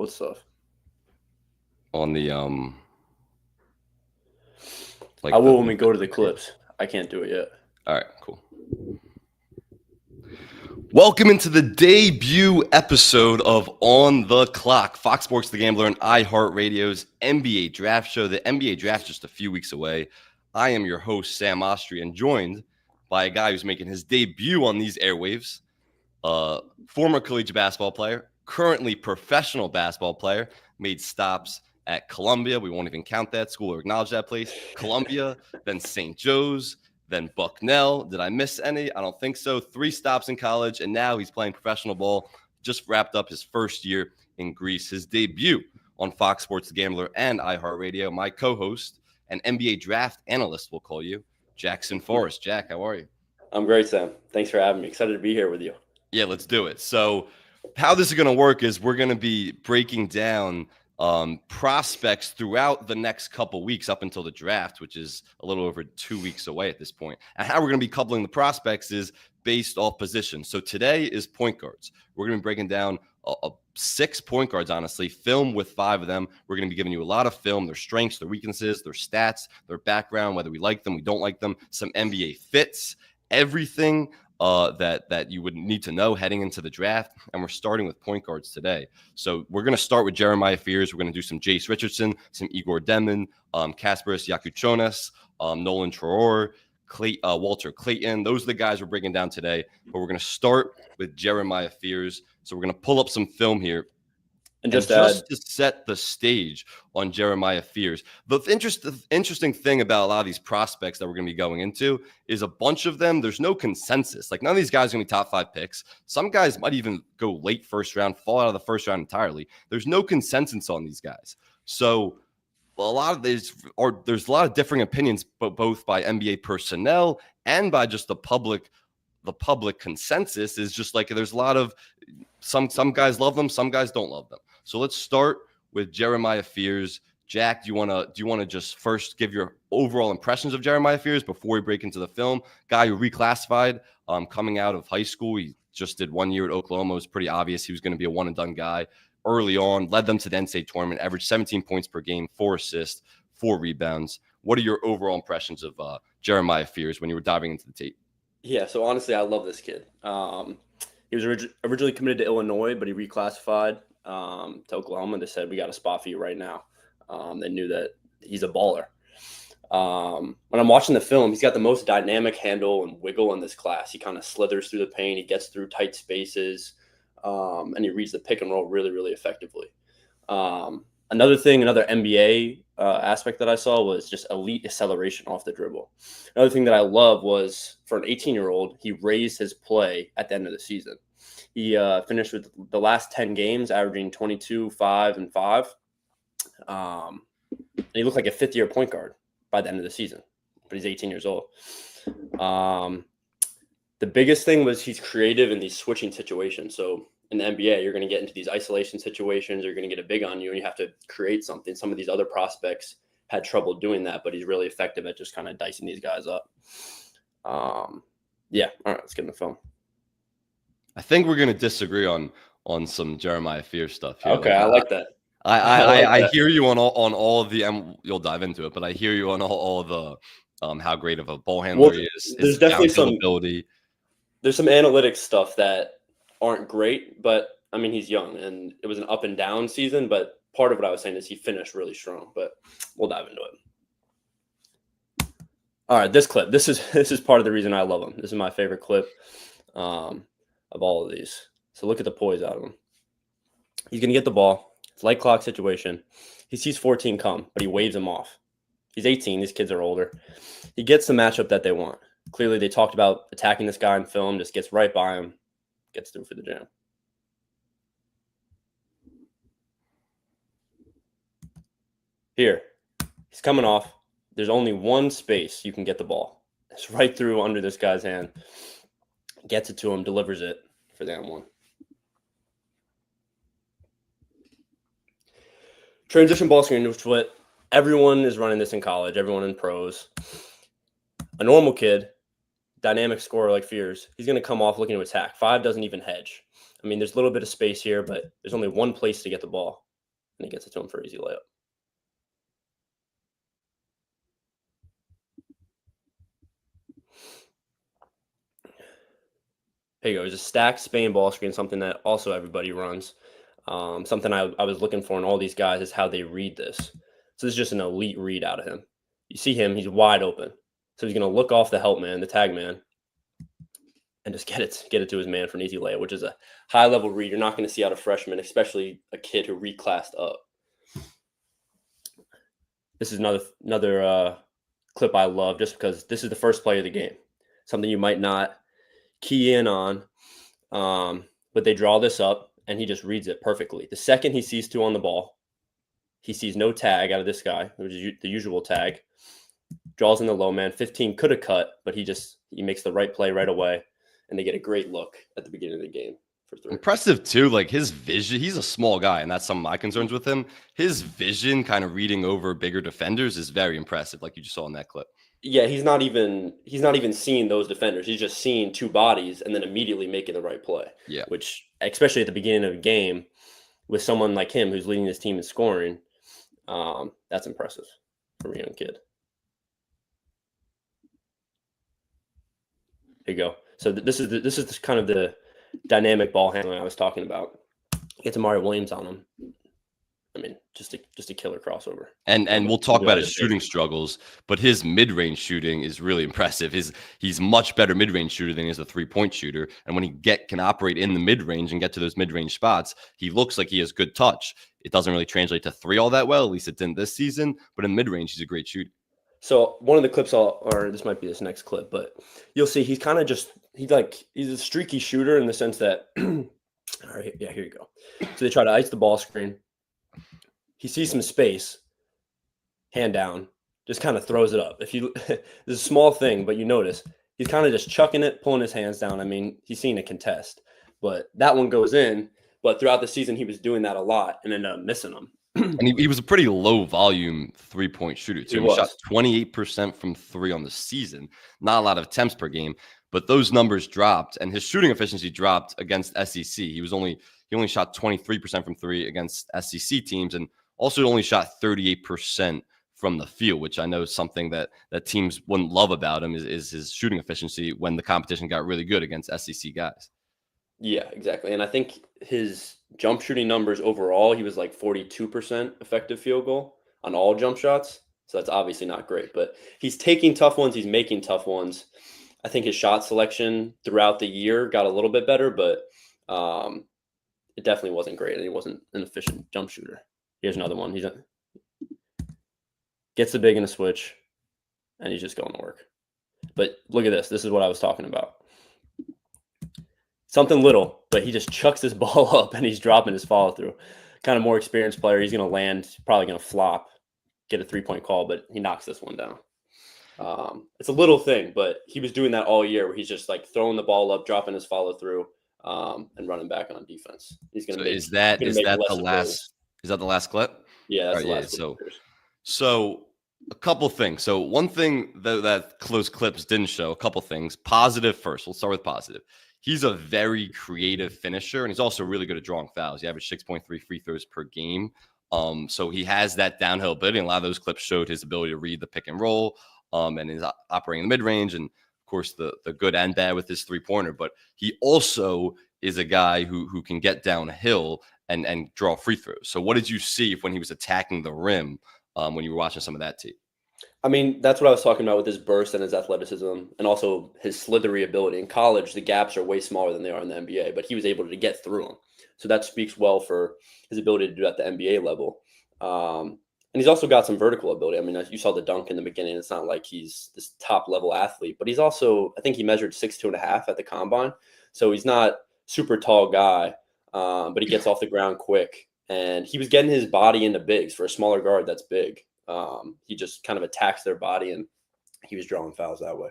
What stuff? On the I like will the when we go to the clips. I can't do it yet. All right, cool. Welcome into the debut episode of On the Clock, Fox Sports The Gambler and iHeartRadio's NBA Draft Show. The NBA Draft just a few weeks away. I am your host, Sam Oshtry, and joined by a guy who's making his debut on these airwaves, former collegiate basketball player, currently professional basketball player, made stops at Columbia. We won't even count that school or acknowledge that place. Columbia, then St. Joe's, then Bucknell. Did I miss any? I don't think so. 3 stops in college, and now he's playing professional ball. Just wrapped up his first year in Greece. His debut on Fox Sports The Gambler and iHeartRadio. My co-host and NBA draft analyst, we'll call you, Jackson Forrest. Jack, how are you? I'm great, Sam. Thanks for having me. Excited to be here with you. Yeah, let's do it. So how this is going to work is we're going to be breaking down prospects throughout the next couple weeks up until the draft, which is a little over 2 weeks away at this point. And how we're going to be coupling the prospects is based off position. So today is point guards. We're going to be breaking down 6 point guards, honestly, film with 5 of them. We're going to be giving you a lot of film, their strengths, their weaknesses, their stats, their background, whether we like them, we don't like them, some NBA fits, everything that you would need to know heading into the draft. And we're starting with point guards today. So we're going to start with Jeremiah Fears. We're going to do some Jace Richardson, some Igor Demon, Kasparis Yakuchonas, Nolan Traore, Walter Clayton. Those are the guys we're breaking down today. But we're going to start with Jeremiah Fears. So we're going to pull up some film here. And just to set the stage on Jeremiah Fears, the interesting thing about a lot of these prospects that we're going to be going into is a bunch of them, there's no consensus. Like, none of these guys are going to be top 5 picks. Some guys might even go late first round, fall out of the first round entirely. There's no consensus on these guys. So a lot of there's a lot of differing opinions, but both by NBA personnel and by just the public consensus is just like there's a lot of some guys love them, some guys don't love them. So let's start with Jeremiah Fears. Jack, do you want to just first give your overall impressions of Jeremiah Fears before we break into the film? Guy who reclassified coming out of high school. He just did 1 year at Oklahoma. It was pretty obvious he was going to be a one and done guy early on. Led them to the NCAA tournament, averaged 17 points per game, 4 assists, 4 rebounds. What are your overall impressions of Jeremiah Fears when you were diving into the tape? Yeah, so honestly, I love this kid. He was originally committed to Illinois, but he reclassified to Oklahoma. They said, we got a spot for you right now. They knew that he's a baller. When I'm watching the film, he's got the most dynamic handle and wiggle in this class. He kind of slithers through the paint. He gets through tight spaces, and he reads the pick and roll really, really effectively. Another NBA aspect that I saw was just elite acceleration off the dribble. Another thing that I love was, for an 18-year-old, he raised his play at the end of the season. He finished with the last 10 games averaging 22, 5, and 5. And he looked like a fifth-year point guard by the end of the season, but he's 18 years old. The biggest thing was he's creative in these switching situations. So in the NBA, you're going to get into these isolation situations. You're going to get a big on you, and you have to create something. Some of these other prospects had trouble doing that, but he's really effective at just kind of dicing these guys up. Yeah. All right, let's get in the film. I think we're going to disagree on some Jeremiah Fears stuff here. Okay, I like that. I hear you on all of the, and you'll dive into it, but I hear you on all the how great of a ball handler he is. There's definitely some ability. There's some analytics stuff that aren't great, but I mean, he's young, and it was an up and down season. But part of what I was saying is he finished really strong. But we'll dive into it. All right, this clip. This is part of the reason I love him. This is my favorite clip of all of these. So look at the poise out of him. He's gonna get the ball. It's light clock situation. He sees 14 come, but he waves him off. He's 18. These kids are older. He gets the matchup that they want. Clearly, they talked about attacking this guy in film. Just gets right by him. Gets through for the jam. Here, he's coming off. There's only one space you can get the ball. It's right through under this guy's hand. Gets it to him, delivers it for the M1. Transition ball screen, which what everyone is running this in college, everyone in pros. A normal kid, dynamic scorer like Fears, he's going to come off looking to attack. 5 doesn't even hedge. I mean, there's a little bit of space here, but there's only one place to get the ball. and he gets it to him for an easy layup. Here you go. It's a stacked Spain ball screen, something that also everybody runs. Something I was looking for in all these guys is how they read this. So this is just an elite read out of him. You see him, he's wide open. So he's going to look off the help man, the tag man, and just get it to his man for an easy layup, which is a high level read you're not going to see out of freshmen, especially a kid who reclassed up. This is another clip I love just because this is the first play of the game. Something you might not key in on, but they draw this up and he just reads it perfectly. The second he sees 2 on the ball, he sees no tag out of this guy, which is the usual tag, draws in the low man. 15 could have cut, but he makes the right play right away, and they get a great look at the beginning of the game for 3. Impressive too, like his vision. He's a small guy, and that's some of my concerns with him. His vision, kind of reading over bigger defenders, is very impressive, like you just saw in that clip. Yeah, he's not even seeing those defenders. He's just seeing 2 bodies and then immediately making the right play. Yeah, which, especially at the beginning of a game, with someone like him who's leading his team in scoring, that's impressive for a young kid. There you go. So this is kind of the dynamic ball handling I was talking about. Get to Mario Williams on him. I mean, just a killer crossover. And we'll talk about his shooting struggles, but his mid-range shooting is really impressive. He's much better mid-range shooter than he is a three-point shooter. And when he can operate in the mid-range and get to those mid-range spots, he looks like he has good touch. It doesn't really translate to 3 all that well, at least it didn't this season. But in mid-range, he's a great shooter. So one of the clips, or this might be this next clip, but you'll see he's kind of he's a streaky shooter in the sense that, all right, yeah, here you go. So they try to ice the ball screen. He sees some space, hand down, just kind of throws it up. This is a small thing, but you notice he's kind of just chucking it, pulling his hands down. I mean, he's seen a contest, but that one goes in. But throughout the season, he was doing that a lot and ended up missing them. And he was a pretty low volume 3-point shooter too. He shot 28% from 3 on the season. Not a lot of attempts per game, but those numbers dropped, and his shooting efficiency dropped against SEC. He only shot 23% from 3 against SEC teams, and also only shot 38% from the field, which I know is something that teams wouldn't love about him is his shooting efficiency when the competition got really good against SEC guys. Yeah, exactly. And I think his jump shooting numbers overall, he was like 42% effective field goal on all jump shots. So that's obviously not great, but he's taking tough ones. He's making tough ones. I think his shot selection throughout the year got a little bit better, but it definitely wasn't great. And he wasn't an efficient jump shooter. Here's another one. Gets the big in a switch, and he's just going to work. But look at this. This is what I was talking about. Something little, but he just chucks this ball up, and he's dropping his follow through. Kind of more experienced player. He's going to land, probably going to flop, get a 3-point call, but he knocks this one down. It's a little thing, but he was doing that all year where he's just like throwing the ball up, dropping his follow through, and running back on defense. He's going to Is that the last clip? Yeah, that's the last clip. So a couple things. So one thing that close clips didn't show, a couple things. Positive first. We'll start with positive. He's a very creative finisher, and he's also really good at drawing fouls. He averaged 6.3 free throws per game. So he has that downhill ability. And a lot of those clips showed his ability to read the pick and roll, and he's operating in the mid-range, and of course the good and bad with his three-pointer. But he also is a guy who can get downhill and draw free throws. So what did you see when he was attacking the rim when you were watching some of that tape? I mean, that's what I was talking about with his burst and his athleticism and also his slithery ability. In college, the gaps are way smaller than they are in the NBA, but he was able to get through them. So that speaks well for his ability to do at the NBA level. And he's also got some vertical ability. I mean, you saw the dunk in the beginning. It's not like he's this top-level athlete, but he's also, I think he measured 6'2.5" at the combine. So he's not super tall guy, but he gets off the ground quick. And he was getting his body into bigs for a smaller guard that's big. He just kind of attacks their body, and he was drawing fouls that way.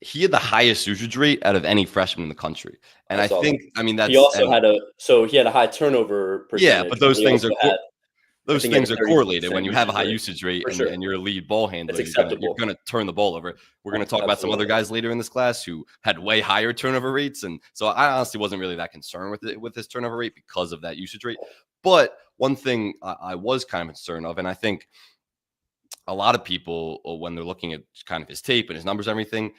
He had the highest usage rate out of any freshman in the country. And I think, he also had a high turnover percentage. Yeah, but those things are I those think he had things a are correlated. 32% When you have a usage high rate. usage rate For and, sure. and you're a lead ball It's handler, you're acceptable. gonna turn the ball over. We're gonna talk about some other Absolutely. guys later in this class who had way higher turnover rates, and so I honestly wasn't really that concerned with his turnover rate because of that usage rate. But one thing I was kind of concerned of, and I think a lot of people, when they're looking at kind of his tape and his numbers and everything,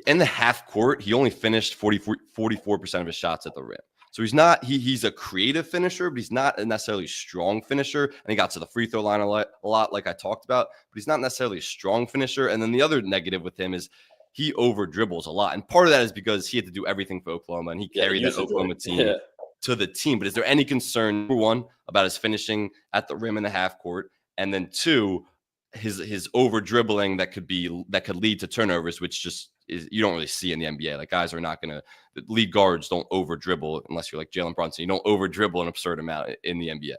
in the half court, he only finished 44% of his shots at the rim. So he's a creative finisher, but he's not a necessarily strong finisher. And he got to the free throw line a lot, like I talked about, but he's not necessarily a strong finisher. And then the other negative with him is he over dribbles a lot. And part of that is because he had to do everything for Oklahoma and he Yeah, the carried that usage rate. Oklahoma team Yeah. to the team. But is there any concern, number one, about his finishing at the rim in the half court? And then two, his over dribbling that could lead to turnovers, which just is you don't really see in the NBA. Like guys are not gonna lead guards don't over dribble unless you're like Jalen Brunson. You don't over dribble an absurd amount in the NBA.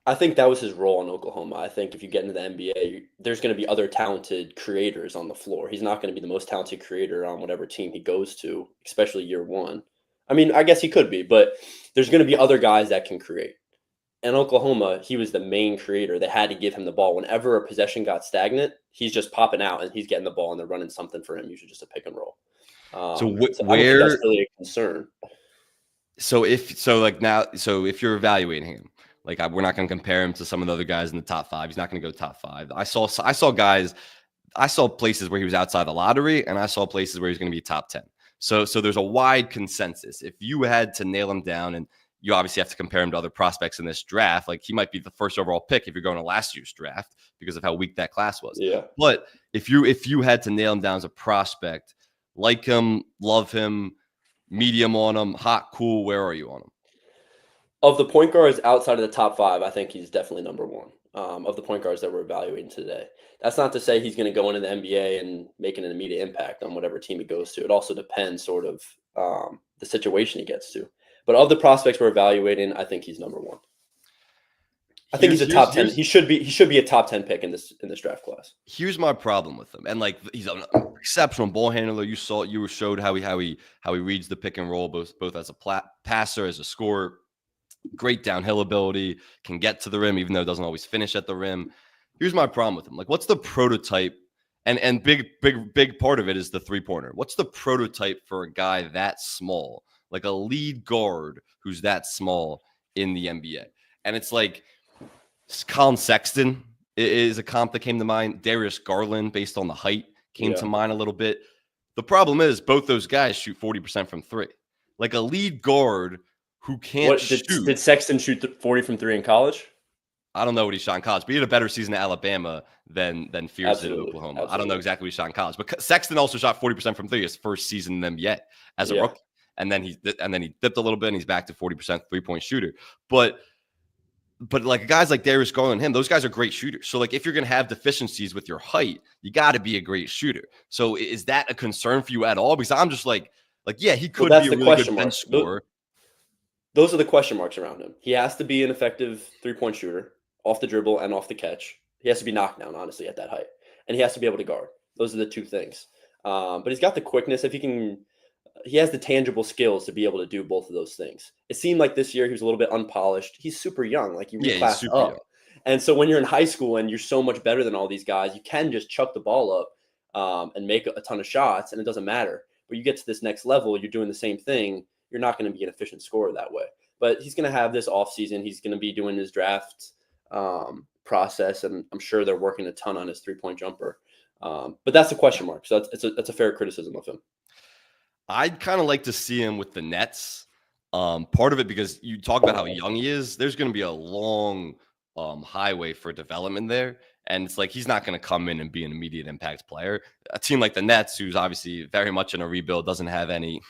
I think that was his role in Oklahoma. I think if you get into the NBA, there's going to be other talented creators on the floor. He's not going to be the most talented creator on whatever team he goes to, especially year one. I mean, I guess he could be, but there's going to be other guys that can create. In Oklahoma, he was the main creator. They had to give him the ball. Whenever a possession got stagnant, he's just popping out and he's getting the ball and they're running something for him, usually just a pick and roll. So So I don't think that's where really a concern. so if you're evaluating him, we're not going to compare him to some of the other guys in the top five. He's not going to go top five. I saw places where he was outside the lottery, and I saw places where he's going to be top 10. So there's a wide consensus. If you had to nail him down, and you obviously have to compare him to other prospects in this draft, like he might be the first overall pick if you're going to last year's draft because of how weak that class was. Yeah. But if you had to nail him down as a prospect, like him, love him, medium on him, hot, cool, where are you on him? Of the point guards outside of the top five, I think he's definitely number one of the point guards that we're evaluating today. That's not to say he's going to go into the NBA and make an immediate impact on whatever team he goes to. It also depends sort of the situation he gets to. But of the prospects we're evaluating, I think he's number one. I think he's a top 10. He should be a top 10 pick in this draft class. Here's my problem with him. And he's an exceptional ball handler. You showed how he reads the pick and roll both as a passer, as a scorer. Great downhill ability, can get to the rim even though it doesn't always finish at the rim. Here's my problem with him. What's the prototype? And big part of it is the three-pointer. What's the prototype for a guy that small, like a lead guard who's that small in the NBA? And it's like Colin Sexton is a comp that came to mind. Darius Garland, based on the height, came to mind a little bit. The problem is both those guys shoot 40% from three. Like a lead guard who can't shoot. Did Sexton shoot 40 from three in college? I don't know what he shot in college, but he had a better season at Alabama than Fears did at Oklahoma. Absolutely. I don't know exactly what he shot in college, but Sexton also shot 40% from three his first season in the NBA as a rookie, and then he dipped a little bit and he's back to 40% 3-point shooter. But like guys like Darius Garland and him, those guys are great shooters. So if you're going to have deficiencies with your height, you got to be a great shooter. So is that a concern for you at all? Because I'm just yeah, he could be a really good bench scorer. Those are the question marks around him. He has to be an effective 3-point shooter off the dribble and off the catch. He has to be knocked down, honestly, at that height. And he has to be able to guard. Those are the two things. But he's got the quickness. He has the tangible skills to be able to do both of those things. It seemed like this year he was a little bit unpolished. He's super young. He reclassed up. Young. And so when you're in high school and you're so much better than all these guys, you can just chuck the ball up and make a ton of shots, and it doesn't matter. But you get to this next level, you're doing the same thing. You're not going to be an efficient scorer that way. But he's going to have this offseason. He's going to be doing his draft process, and I'm sure they're working a ton on his 3-point jumper. But that's a question mark. So that's a fair criticism of him. I'd kind of like to see him with the Nets. Part of it because you talk about how young he is. There's going to be a long highway for development there. And it's he's not going to come in and be an immediate impact player. A team like the Nets, who's obviously very much in a rebuild, doesn't have any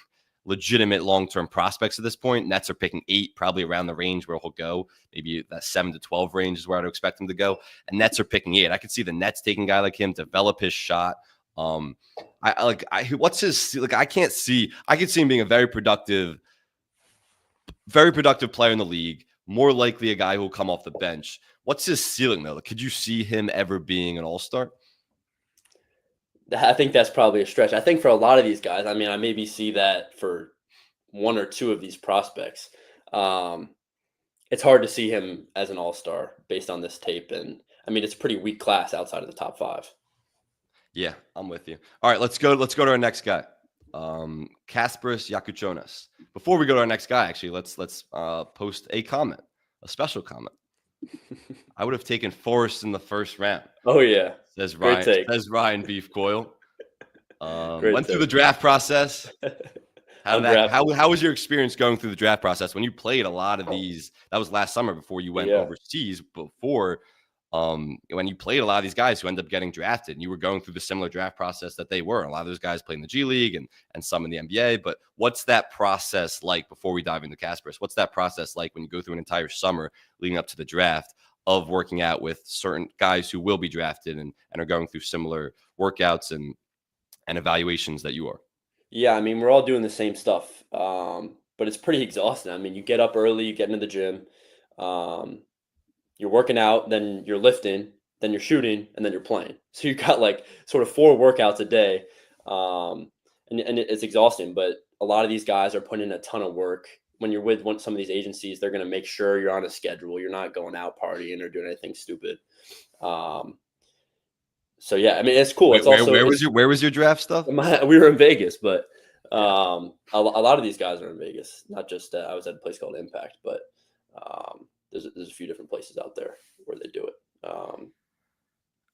legitimate long-term prospects at this point. Nets are picking 8, probably around the range where he'll go. Maybe that 7 to 12 range is where I'd expect him to go. And Nets are picking 8. I could see the Nets taking a guy like him, develop his shot. What's his I can see him being a very productive player in the league. More likely a guy who will come off the bench. What's his ceiling though? Could you see him ever being an all-star? I think that's probably a stretch. I think for a lot of these guys, I maybe see that for 1 or 2 of these prospects. it's hard to see him as an all-star based on this tape, and I mean, it's a pretty weak class outside of the top 5. Yeah, I'm with you. All right, let's go. Let's go to our next guy, Kasparas Yakuchonas. Before we go to our next guy, actually, let's post a comment, a special comment. I would have taken Forrest in the first round. Oh yeah, Says great Ryan. take. Says Ryan Beef Coyle. Great Went through the take. draft process. How did that? Undrafted. How was your experience going through the draft process when you played a lot of these? That was last summer before you went Yeah. overseas. Before, when you played a lot of these guys who end up getting drafted, and you were going through the similar draft process that they were. A lot of those guys played in the G League and some in the NBA. But what's that process like before we dive into Kasparas? What's that process like when you go through an entire summer leading up to the draft of working out with certain guys who will be drafted and are going through similar workouts and evaluations that you are? Yeah, I mean, we're all doing the same stuff, but it's pretty exhausting. I mean, you get up early, you get into the gym, um, you're working out, then you're lifting, then you're shooting, and then you're playing. So you got like sort of 4 workouts a day, and it's exhausting. But a lot of these guys are putting in a ton of work. When you're with some of these agencies, they're going to make sure you're on a schedule. You're not going out partying or doing anything stupid. Um, so yeah, I mean, it's cool. It's also Where was your draft stuff? we were in Vegas, but Yeah. a lot of these guys are in Vegas. Not just I was at a place called Impact, but there's a few different places out there where they do it.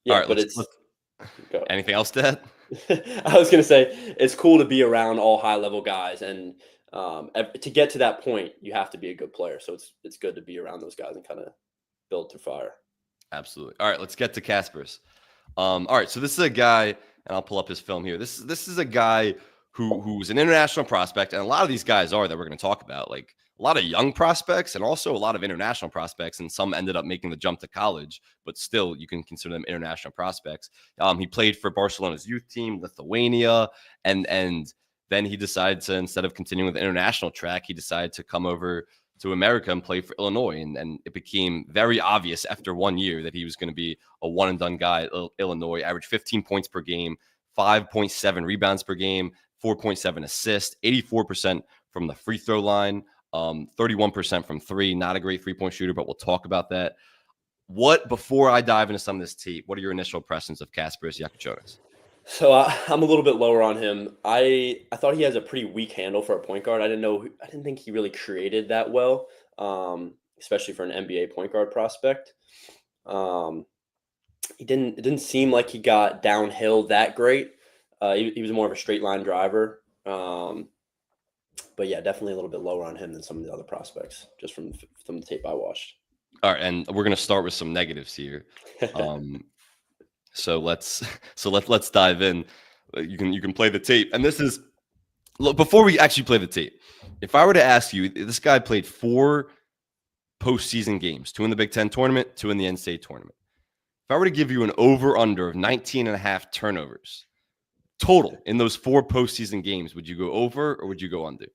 Yeah, All right, but let's it's go. anything else to add? I was gonna say it's cool to be around all high level guys, and to get to that point, you have to be a good player. So it's good to be around those guys and kind of build through fire. Absolutely. All right, let's get to Kasparas. All right, so this is a guy, and I'll pull up his film here. This is a guy who's an international prospect, and a lot of these guys are that we're going to talk about, like a lot of young prospects and also a lot of international prospects, and some ended up making the jump to college, but still you can consider them international prospects. He played for Barcelona's youth team, Lithuania, and then he decided to, instead of continuing with the international track, he decided to come over to America and play for Illinois. And it became very obvious after 1 year that he was going to be a one and done guy at Illinois. Averaged 15 points per game, 5.7 rebounds per game, 4.7 assists, 84% from the free throw line, 31% from three. Not a great 3-point shooter, but we'll talk about that. Before I dive into some of this tape, what are your initial impressions of Kasparas Yakuchonas? So I'm a little bit lower on him. I thought he has a pretty weak handle for a point guard. I didn't think he really created that well, especially for an NBA point guard prospect. Um, it didn't seem like he got downhill that great. He was more of a straight line driver. But yeah, definitely a little bit lower on him than some of the other prospects, just from the tape I watched. All right, and we're going to start with some negatives here. So let's dive in. You can play the tape, and this is before we actually play the tape. If I were to ask you, this guy played 4 postseason games, 2 in the Big Ten tournament, 2 in the NCAA tournament. If I were to give you an over/under of 19.5 turnovers total in those 4 postseason games, would you go over or would you go under?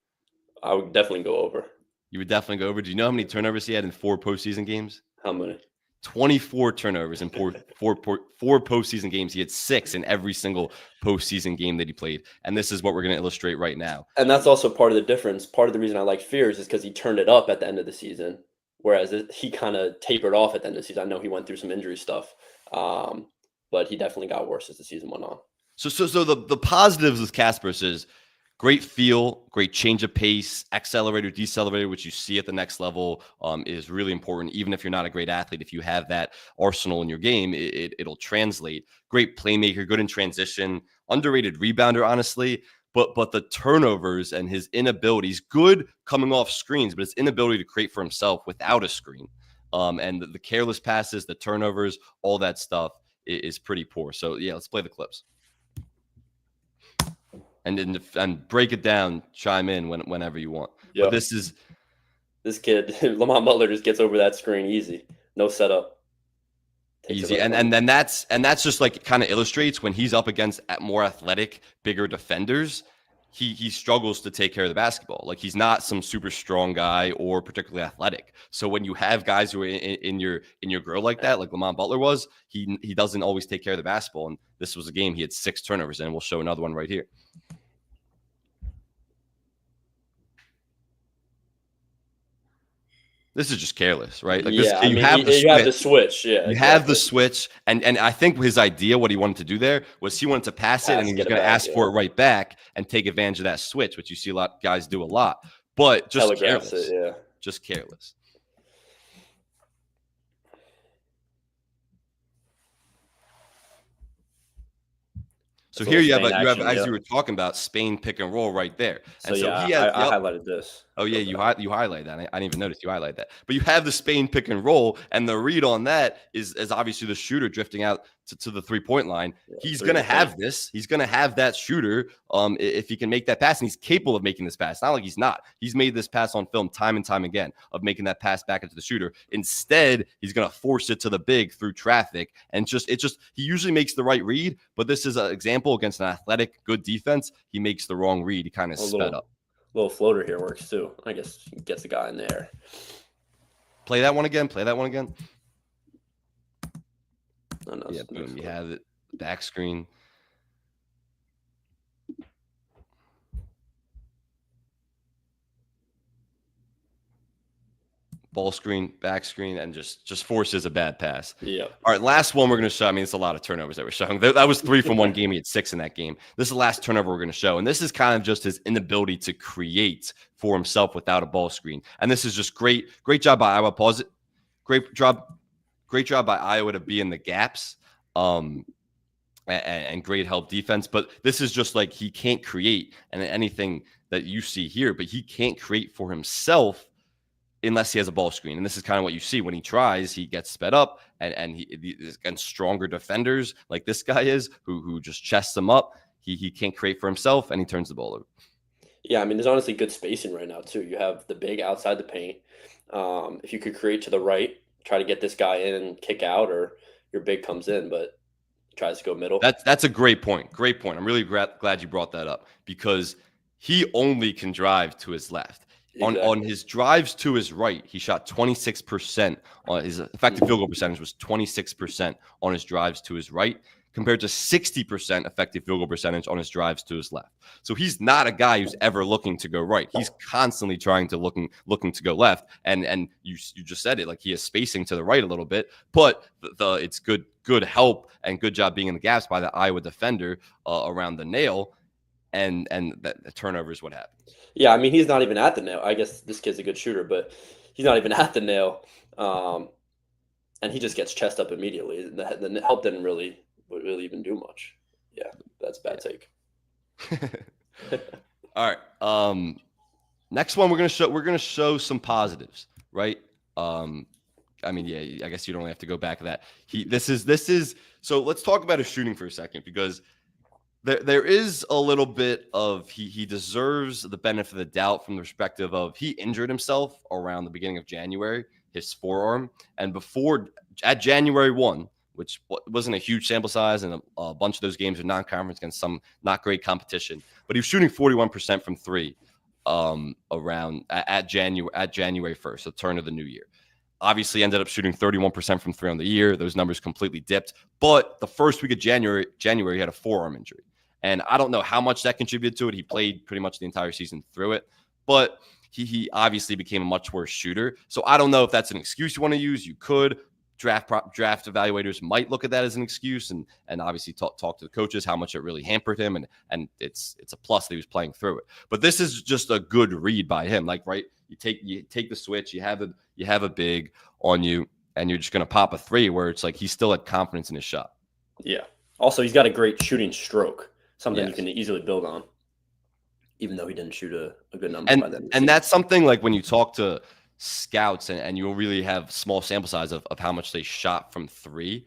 I would definitely go over. You would definitely go over. Do you know how many turnovers he had in 4 postseason games? How many? 24 turnovers in four postseason games. He had 6 in every single postseason game that he played. And this is what we're going to illustrate right now. And that's also part of the difference. Part of the reason I like Fears is because he turned it up at the end of the season, whereas he kind of tapered off at the end of the season. I know he went through some injury stuff, but he definitely got worse as the season went on. So the positives with Kasparas is great feel, great change of pace, accelerator, decelerator, which you see at the next level is really important. Even if you're not a great athlete, if you have that arsenal in your game, it'll translate. Great playmaker, good in transition, underrated rebounder, honestly. But the turnovers and his inabilities, good coming off screens, but his inability to create for himself without a screen, and the careless passes, the turnovers, all that stuff is pretty poor. So yeah, let's play the clips. And break it down, chime in whenever you want. Yep. But this kid, Lamont Butler, just gets over that screen easy, no setup. Easy, and then that's just like kind of illustrates when he's up against more athletic, bigger defenders, he struggles to take care of the basketball. Like he's not some super strong guy or particularly athletic. So when you have guys who are in your grill like that, like Lamont Butler was, he doesn't always take care of the basketball. And this was a game he had 6 turnovers, and we'll show another one right here. This is just careless, right? Like this, Yeah, I you mean, have the you have the switch. switch. Yeah, You have the exactly. switch, and I think his idea, what he wanted to do there, was he wanted to pass it, and Pass, he was get it going to back. ask Yeah, for it right back and take advantage of that switch, which you see a lot of guys do a lot. But just telegraphs it. careless, Yeah, just careless. So that's a here little you Spain have action. as Yeah. you were talking about Spain pick and roll right there, So and so yeah, he has I yep. highlighted this. Oh yeah, Real you quick. you highlight that. I didn't even notice you highlight that. But you have the Spain pick and roll, and the read on that is obviously the shooter drifting out to the 3-point line. Yeah, He's three in gonna the paint. have this. He's gonna have that shooter. If he can make that pass, and he's capable of making this pass. Not like he's not. He's made this pass on film time and time again of making that pass back into the shooter. Instead, he's gonna force it to the big through traffic, and he usually makes the right read. But this is an example against an athletic, good defense. He makes the wrong read. He kind of A sped up. little floater here works too. I guess he gets the guy in there. Play that one again. Play that one again. Oh, no, Yeah, boom. You have it. Back screen. Ball screen, back screen, and just forces a bad pass. Yeah. All right, last one we're going to show. I mean, it's a lot of turnovers that we're showing. That was 3 from one game. He had 6 in that game. This is the last turnover we're going to show. And this is kind of just his inability to create for himself without a ball screen. And this is just great job by Iowa. Pause it. Great job by Iowa to be in the gaps. And great help defense. But this is just like he can't create, and anything that you see here, but he can't create for himself unless he has a ball screen. And this is kind of what you see when he tries. He gets sped up, and he against stronger defenders like this guy is, who just chests him up. He can't create for himself, and he turns the ball over. Yeah, I mean, there's honestly good spacing right now too. You have the big outside the paint. If you could create to the right, try to get this guy in and kick out, or your big comes in, but tries to go middle. That's a great point. Great point. I'm really glad you brought that up, because he only can drive to his left. Exactly. On his drives to his right, he shot 26%. On his effective field goal percentage was 26% on his drives to his right, compared to 60% effective field goal percentage on his drives to his left. So he's not a guy who's ever looking to go right. He's constantly trying to looking to go left. And you just said it, like he is spacing to the right a little bit, but it's good help and good job being in the gaps by the Iowa defender around the nail, and the turnover is what happened. Yeah, I mean, he's not even at the nail. I guess this kid's a good shooter, but he's not even at the nail. And he just gets chest up immediately. The help didn't really even do much. Yeah, that's a bad take. All right. Next one we're gonna show some positives, right? I mean, yeah, I guess you don't have to go back to that. This is so let's talk about his shooting for a second, because there is a little bit of he deserves the benefit of the doubt from the perspective of he injured himself around the beginning of January, his forearm, and before at January 1, which wasn't a huge sample size, and a bunch of those games are non-conference against some not great competition, but he was shooting 41% from 3 around at January 1st, the turn of the new year. Obviously ended up shooting 31% from 3 on the year. Those numbers completely dipped. But the first week of January, he had a forearm injury. And I don't know how much that contributed to it. He played pretty much the entire season through it. But he obviously became a much worse shooter. So I don't know if that's an excuse you want to use. You could. Draft evaluators might look at that as an excuse, and obviously talk to the coaches how much it really hampered him, and it's a plus that he was playing through it. But this is just a good read by him. Like, right, you take the switch, you have a big on you, and you're just going to pop a 3 where it's like he still had confidence in his shot. Yeah. Also, he's got a great shooting stroke, something Yes. you can easily build on, even though he didn't shoot a good number by then. And that's something like when you talk to scouts and you'll really have small sample size of how much they shot from 3.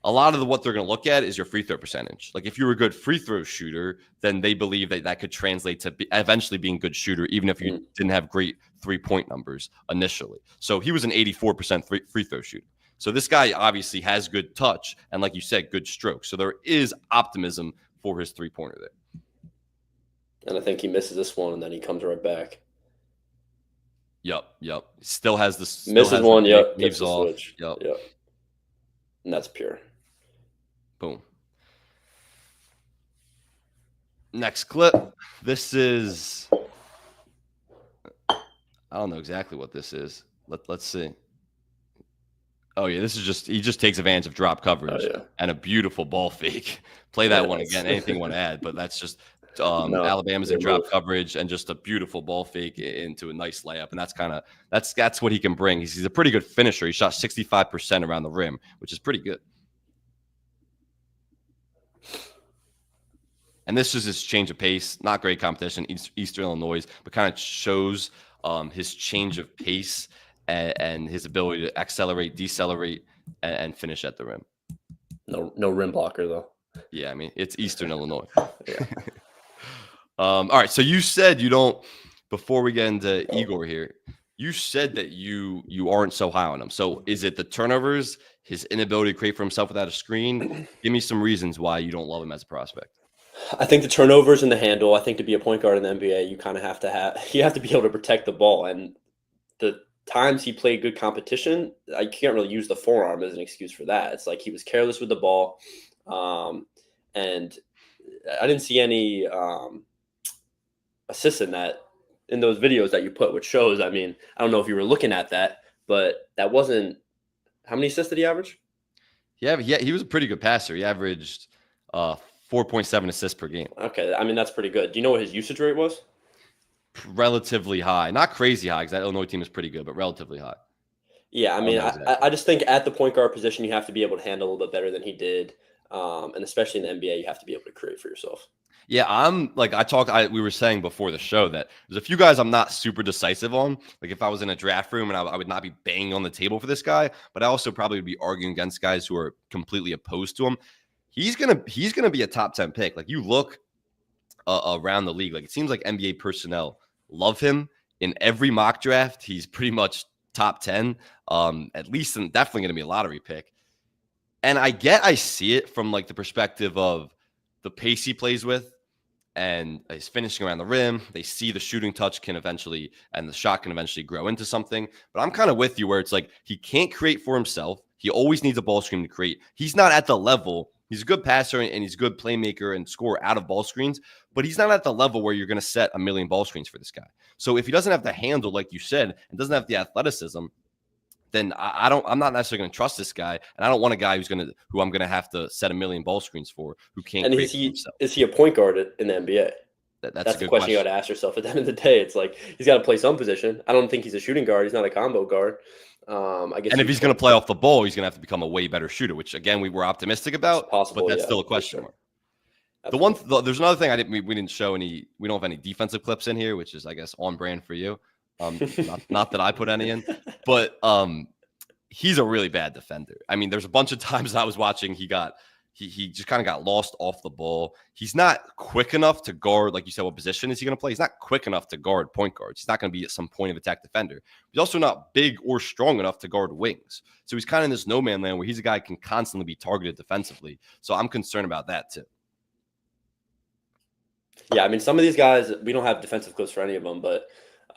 A lot of what they're going to look at is your free throw percentage. Like if you're a good free throw shooter, then they believe that could translate to eventually being a good shooter, even if you didn't have great 3-point numbers initially. So he was an 84% free throw shooter. So this guy obviously has good touch and, like you said, good stroke. So there is optimism for his 3-pointer there. And I think he misses this one, and then he comes right back. Yep. Still has this. Misses one. Yep. Leaves off. Switch. Yep. And that's pure. Boom. Next clip. This is. I don't know exactly what this is. Let's see. Oh yeah, this is just he just takes advantage of drop Oh coverage yeah. and a beautiful ball fake. Play Yeah, that one that's again. Anything you want to add, but that's just no, Alabama's in good drop move. coverage and just a beautiful ball fake into a nice layup, and that's what he can bring. He's a pretty good finisher. He shot 65% around the rim, which is pretty good. And this is his change of pace. Not great competition, Eastern Illinois, but kind of shows his change of pace and his ability to accelerate, decelerate, and finish at the rim. No rim blocker though. Yeah, I mean, it's Eastern Illinois. Yeah. All right. So you said you don't, before we get into Igor here, you said that you aren't so high on him. So is it the turnovers, his inability to create for himself without a screen? Give me some reasons why you don't love him as a prospect. I think the turnovers and the handle. I think to be a point guard in the NBA, you kind of have to be able to protect the ball. And the times he played good competition, I can't really use the forearm as an excuse for that. It's like he was careless with the ball, and I didn't see any assists in those videos that you put, which shows. I mean, I don't know if you were looking at that, but that wasn't. How many assists did he average? Yeah, he was a pretty good passer. He averaged 4.7 assists per game. Okay, I mean that's pretty good. Do you know what his usage rate was? Relatively high, not crazy high because that Illinois team is pretty good, but relatively high. Yeah, I I don't mean, know exactly. I just think at the point guard position, you have to be able to handle a little bit better than he did, and especially in the NBA, you have to be able to create for yourself. Yeah, I'm like we were saying before the show that there's a few guys I'm not super decisive on. Like if I was in a draft room and I would not be banging on the table for this guy, but I also probably would be arguing against guys who are completely opposed to him. He's gonna be a top 10 pick. Like you look around the league, like it seems like NBA personnel love him in every mock draft. He's pretty much top 10, at least, and definitely gonna be a lottery pick. And I see it from like the perspective of the pace he plays with and he's finishing around the rim. They see the shooting touch can eventually and the shot can eventually grow into something. But I'm kind of with you where it's like he can't create for himself. He always needs a ball screen to create. He's not at the level. He's a good passer and he's a good playmaker and score out of ball screens, but he's not at the level where you're going to set a million ball screens for this guy. So if he doesn't have the handle, like you said, and doesn't have the athleticism, then I'm not necessarily going to trust this guy, and I don't want a guy who I'm gonna have to set a million ball screens for, who can't And create for himself. is he a point guard in the NBA? That's a That's the good question you got question. to ask yourself. At the end of the day, it's like he's got to play some position. I don't think he's a shooting guard. He's not a combo guard. I guess And if he's going to play off the ball, he's going to have to become a way better shooter, which again we were optimistic it's about, but possible. that's Yeah, still a for question sure. mark. There's another thing we didn't show any. We don't have any defensive clips in here, which is I guess on brand for you. Not that I put any in, but he's a really bad defender. I mean, there's a bunch of times I was watching, he just kind of got lost off the ball. He's not quick enough to guard, like you said, what position is he going to play? He's not quick enough to guard point guards. He's not going to be some point of attack defender. He's also not big or strong enough to guard wings. So he's kind of in this no man land where he's a guy who can constantly be targeted defensively. So I'm concerned about that too. Yeah, I mean, some of these guys, we don't have defensive clips for any of them, but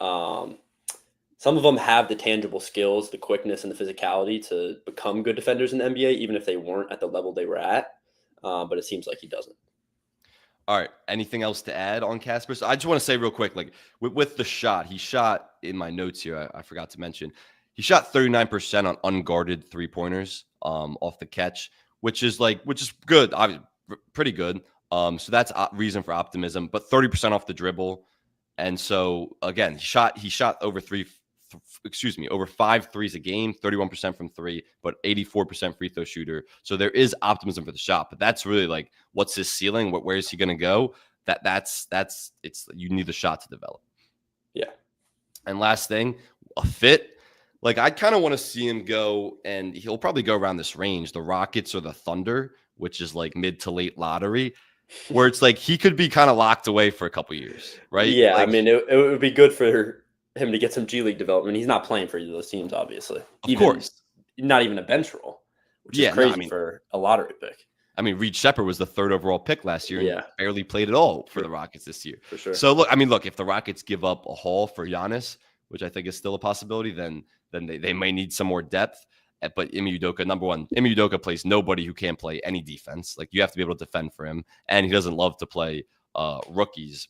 um, some of them have the tangible skills, the quickness, and the physicality to become good defenders in the NBA, even if they weren't at the level they were at. But it seems like he doesn't. All right. Anything else to add on Casper? So I just want to say real quick, like with the shot, he shot in my notes here. I forgot to mention he shot 39% on unguarded 3-pointers off the catch, which is good, obviously pretty good. So that's a reason for optimism. But 30% off the dribble, and so again, he shot over over 5 threes a game, 31% from three, but 84% free throw shooter. So there is optimism for the shot, but that's really like, what's his ceiling? Where is he going to go? That's you need the shot to develop. Yeah. And last thing, a fit. Like I kind of want to see him go, and he'll probably go around this range, the Rockets or the Thunder, which is like mid to late lottery, where it's like he could be kind of locked away for a couple years, right? Yeah, I Like, mean, it would be good for him to get some G League development. He's not playing for either of those teams, obviously. of course. Not even a bench role, which is Yeah, no, I crazy mean, for a lottery pick. Reed Shepard was the 3rd overall pick last year and Yeah, barely played at all for the Rockets this year. for sure. So look, if the Rockets give up a haul for Giannis, which I think is still a possibility, then they may need some more depth. But Ime Udoka, number one, Ime Udoka plays nobody who can't play any defense. Like you have to be able to defend for him, and he doesn't love to play rookies.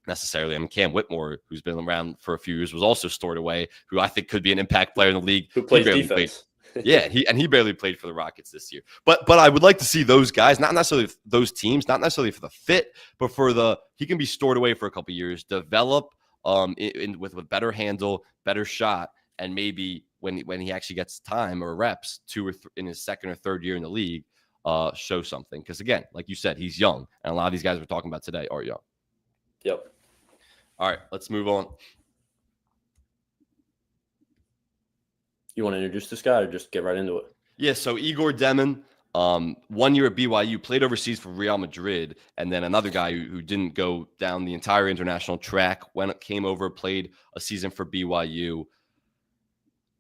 necessarily. I mean, Cam Whitmore, who's been around for a few years, was also stored away, who I think could be an impact player in the league. Who He plays barely played. defense? Yeah, he barely played for the Rockets this year. But I would like to see those guys, not necessarily those teams, not necessarily for the fit, but for the he can be stored away for a couple of years, develop with a better handle, better shot, and maybe when he actually gets time or reps in his second or third year in the league, show something. Because again, like you said, he's young, and a lot of these guys we're talking about today are young. Yep. All right, let's move on. You want to introduce this guy or just get right into it? Yeah, so Igor Demin, 1 year at BYU, played overseas for Real Madrid, and then another guy who didn't go down the entire international track, when it came over, played a season for BYU.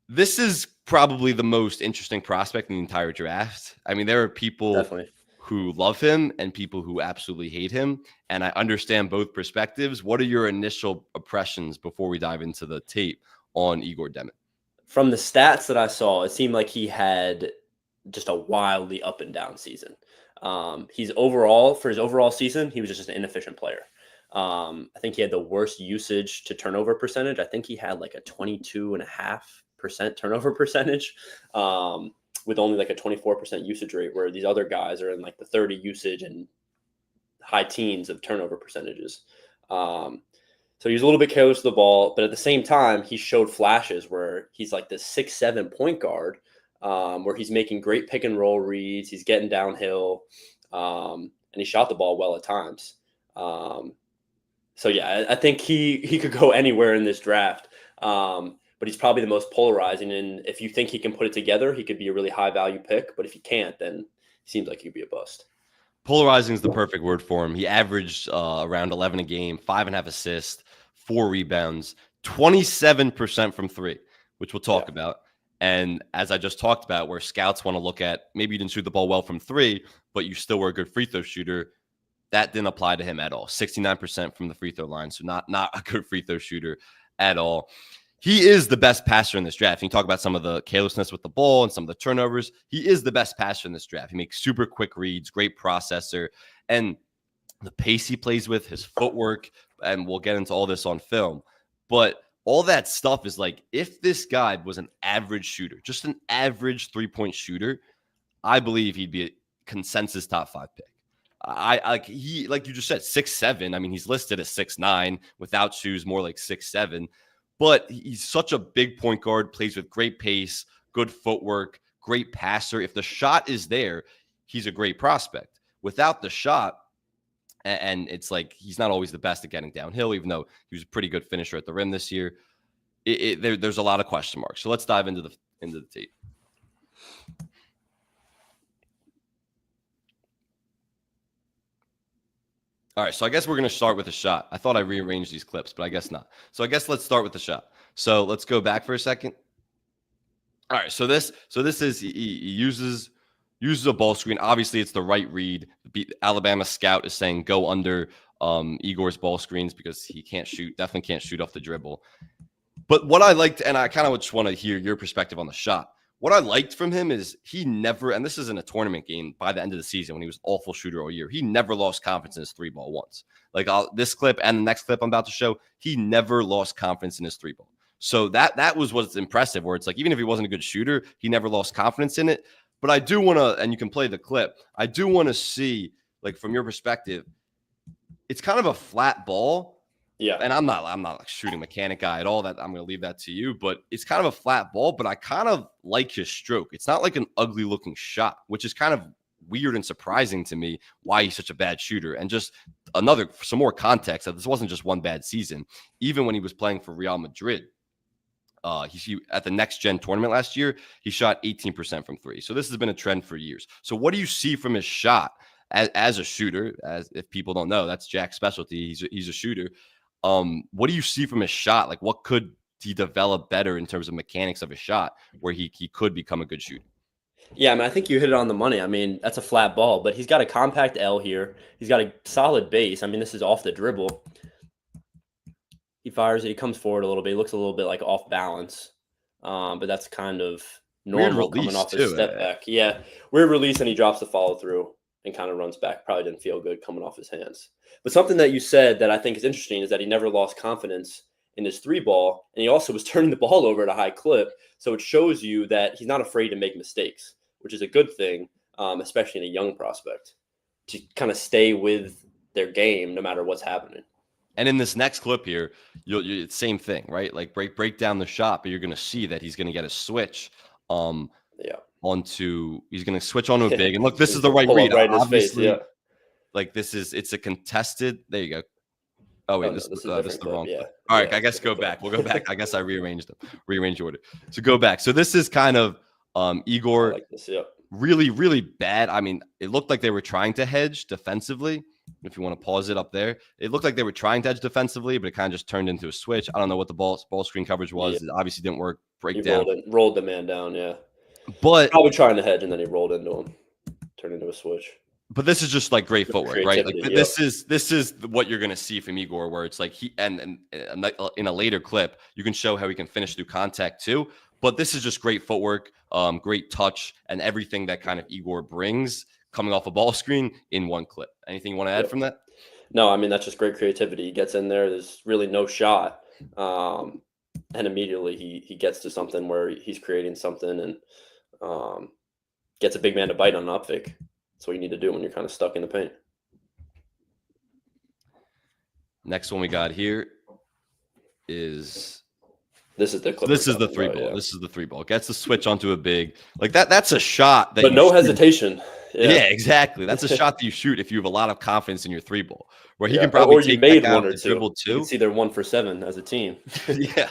This is probably the most interesting prospect in the entire draft. I mean, there are people Definitely who love him and people who absolutely hate him, and I understand both perspectives. What are your initial impressions before we dive into the tape on Igor Demin? From the stats that I saw, it seemed like he had just a wildly up and down season. For his overall season, he was just an inefficient player. I think he had the worst usage to turnover percentage. I think he had like a 22.5% turnover percentage, with only like a 24% usage rate, where these other guys are in like the 30 usage and high teens of turnover percentages. So he was a little bit careless with the ball, but at the same time, he showed flashes where he's like this 6'7" point guard, where he's making great pick and roll reads. He's getting downhill, and he shot the ball well at times. So yeah, I think he could go anywhere in this draft, but he's probably the most polarizing. And if you think he can put it together, he could be a really high value pick. But if he can't, then he seems like he could be a bust. Polarizing is the perfect word for him. He averaged around 11 a game, 5.5 assists, 4 rebounds, 27% from three, which we'll talk about. And as I just talked about, where scouts want to look at, maybe you didn't shoot the ball well from three, but you still were a good free throw shooter. That didn't apply to him at all. 69% from the free throw line, so not a good free throw shooter at all. He is the best passer in this draft. You talk about some of the carelessness with the ball and some of the turnovers. He is the best passer in this draft. He makes super quick reads, great processor, and the pace he plays with, his footwork, and we'll get into all this on film. But all that stuff is like, if this guy was an average shooter, just an average three-point shooter, I believe he'd be a consensus top 5 pick. Like you just said, 6'7". I mean, he's listed as 6'9", without shoes, more like 6'7". But he's such a big point guard, plays with great pace, good footwork, great passer. If the shot is there, he's a great prospect. Without the shot, and it's like he's not always the best at getting downhill, even though he was a pretty good finisher at the rim this year. There's a lot of question marks. So let's dive into the tape. All right, so I guess we're going to start with a shot. I thought I rearranged these clips, but I guess not. So I guess let's start with the shot. So let's go back for a second. All right, so this is he uses a ball screen. Obviously, it's the right read. The Alabama scout is saying go under Igor's ball screens because he can't shoot, definitely can't shoot off the dribble. But what I liked, and I kind of just want to hear your perspective on the shot. What I liked from him is he never, and this isn't a tournament game, by the end of the season when he was an awful shooter all year, he never lost confidence in his three ball once. Like this clip and the next clip I'm about to show, he never lost confidence in his three ball. So that was what's impressive, where it's like, even if he wasn't a good shooter, he never lost confidence in it. But I do want to, and you can play the clip, I do want to see, like, from your perspective, it's kind of a flat ball. Yeah. And I'm not a shooting mechanic guy at all. That I'm going to leave that to you. But it's kind of a flat ball, but I kind of like his stroke. It's not like an ugly looking shot, which is kind of weird and surprising to me why he's such a bad shooter. And just some more context, that this wasn't just one bad season. Even when he was playing for Real Madrid, he at the Next Gen tournament last year, he shot 18% from three. So this has been a trend for years. So what do you see from his shot as a shooter? As if people don't know, that's Jack's specialty. He's a shooter. What do you see from his shot? Like, what could he develop better in terms of mechanics of his shot where he could become a good shooter? Yeah, I mean, I think you hit it on the money. I mean, that's a flat ball, but he's got a compact L here. He's got a solid base. I mean, this is off the dribble. He fires it. He comes forward a little bit. He looks a little bit like off balance, but that's kind of normal coming off his step back. Yeah, weird release, and he drops the follow through. and kind of runs back. Probably didn't feel good coming off his hands. But something that you said that I think is interesting is that he never lost confidence in his three ball, and he also was turning the ball over at a high clip. So it shows you that he's not afraid to make mistakes, which is a good thing, especially in a young prospect, to kind of stay with their game no matter what's happening. And in this next clip here, you same thing, right? Like break down the shot, but you're going to see that he's going to get a switch. He's going to switch onto a big, and look, this is the right read. Right in his Obviously, face, like it's a contested. There you go. Oh wait, this is the wrong clip. All right, I guess go back. We'll go back. I guess I rearranged order. So go back. So this is kind of Igor. I like this, yeah. Really, really bad. I mean, it looked like they were trying to hedge defensively. If you want to pause it up there, it looked like they were trying to hedge defensively, but it kind of just turned into a switch. I don't know what the ball screen coverage was. Yeah. It obviously didn't work. Breakdown. Rolled the man down, yeah. But probably trying to hedge, and then he rolled into him, turned into a switch. But this is just like great footwork, right? Like this is what you're going to see from Igor, where it's like he and in a later clip, you can show how he can finish through contact too. But this is just great footwork, great touch, and everything that kind of Igor brings coming off a ball screen in one clip. Anything you want to add from that? No, I mean, that's just great creativity. He gets in there. There's really no shot. And immediately he gets to something where he's creating something and gets a big man to bite on an up fake. That's what you need to do when you're kind of stuck in the paint. Next one we got here is this is the clip. This is the three ball. Yeah. This is the three ball. Gets the switch onto a big. Like that's a shot that but no hesitation. Yeah, exactly. That's a shot that you shoot if you have a lot of confidence in your three ball. Where he can probably take that guy off the dribble too. It's either 1 for 7 as a team. Yeah.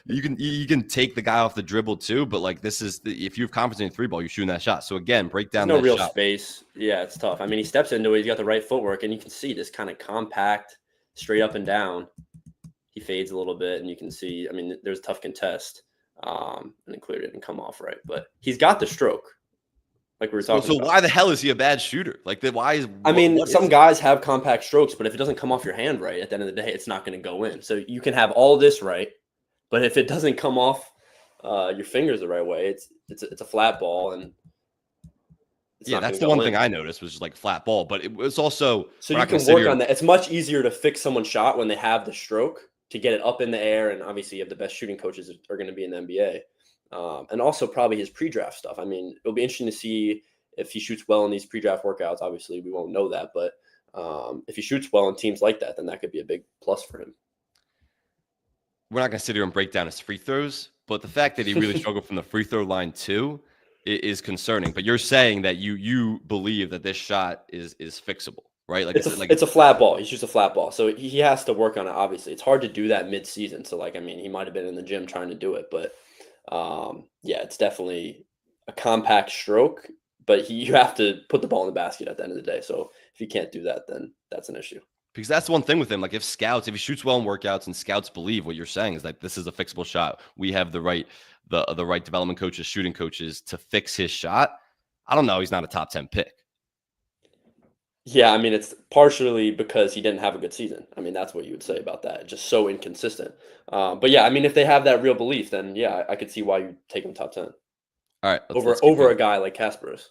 You can take the guy off the dribble too, but like this is if you have confidence in your three ball, you're shooting that shot. So again, break down no real space. Yeah, it's tough. I mean, he steps into it, he's got the right footwork, and you can see this kind of compact, straight up and down. He fades a little bit, and you can see, I mean, there's a tough contest. And then clearly didn't come off right. But he's got the stroke. Like we were talking about. So why the hell is he a bad shooter? Like why is some guys have compact strokes, but if it doesn't come off your hand right, at the end of the day, it's not going to go in. So you can have all this right, but if it doesn't come off your fingers the right way, it's a flat ball, and that's the one thing I noticed was just like flat ball. But it was also so you can work on that. It's much easier to fix someone's shot when they have the stroke to get it up in the air, and obviously you have the best shooting coaches are going to be in the NBA. And also probably his pre-draft stuff. I mean, it'll be interesting to see if he shoots well in these pre-draft workouts. Obviously, we won't know that, but if he shoots well in teams like that, then that could be a big plus for him. We're not going to sit here and break down his free throws, but the fact that he really struggled from the free throw line too is concerning. But you're saying that you believe that this shot is fixable, right? Like it's a flat ball. He shoots a flat ball, so he has to work on it. Obviously, it's hard to do that mid-season. So, like, I mean, he might have been in the gym trying to do it, but it's definitely a compact stroke, but you have to put the ball in the basket at the end of the day. So if you can't do that, then that's an issue. Because that's the one thing with him. Like if he shoots well in workouts and scouts believe what you're saying is like, this is a fixable shot. We have the right development coaches, shooting coaches to fix his shot. I don't know. He's not a top 10 pick. Yeah. I mean, it's partially because he didn't have a good season. I mean, that's what you would say about that. Just so inconsistent. But yeah, I mean, if they have that real belief, then yeah, I could see why you take him top 10. All right. Over a guy like Kasparov.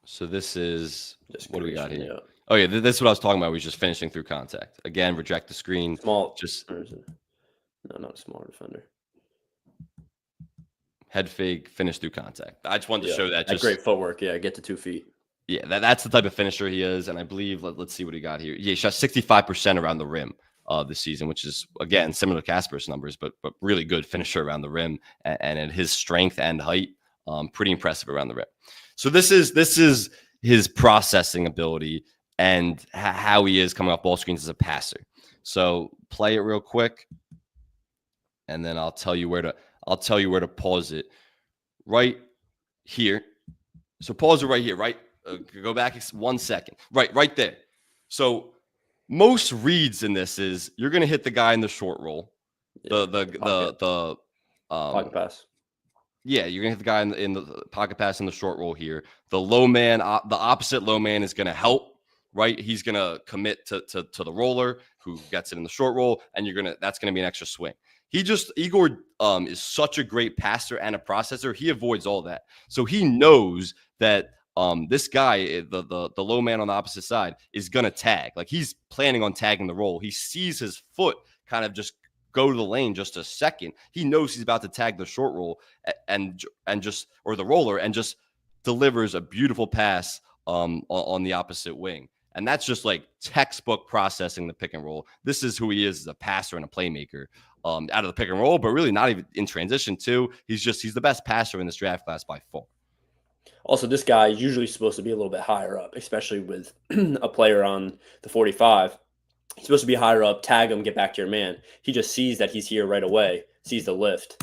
So this is what do we got here? Yeah. Oh yeah, this is what I was talking about. We was just finishing through contact. Again, reject the screen. No, not a smaller defender. Head fake, finish through contact. I just wanted to show that. Just great footwork. Yeah, get to 2 feet. Yeah, that's the type of finisher he is, and I believe let's see what he got here. Yeah, he shot 65% around the rim this season, which is again similar to Kasparov's numbers, but really good finisher around the rim, and at his strength and height, pretty impressive around the rim. So this is his processing ability and how he is coming off ball screens as a passer. So play it real quick, and then I'll tell you where to pause it right here. So pause it right here, right? Go back 1 second. Right there. So most reads in this is you're going to hit the guy in the short roll, the pocket pass. Yeah, you're gonna hit the guy in the pocket pass in the short roll here. The low man, the opposite low man is gonna help, right? He's going to commit to the roller who gets it in the short roll, and that's going to be an extra swing. Igor is such a great passer and a processor. He avoids all that. So he knows that this guy, the low man on the opposite side, is going to tag. Like, he's planning on tagging the roll. He sees his foot kind of just go to the lane just a second. He knows he's about to tag the short roll and just, or the roller, and just delivers a beautiful pass on the opposite wing. And that's just like textbook processing the pick and roll. This is who he is as a passer and a playmaker out of the pick and roll, but really not even in transition too. He's the best passer in this draft class by far. Also, this guy is usually supposed to be a little bit higher up, especially with a player on the 45. He's supposed to be higher up, tag him, get back to your man. He just sees that he's here right away, sees the lift.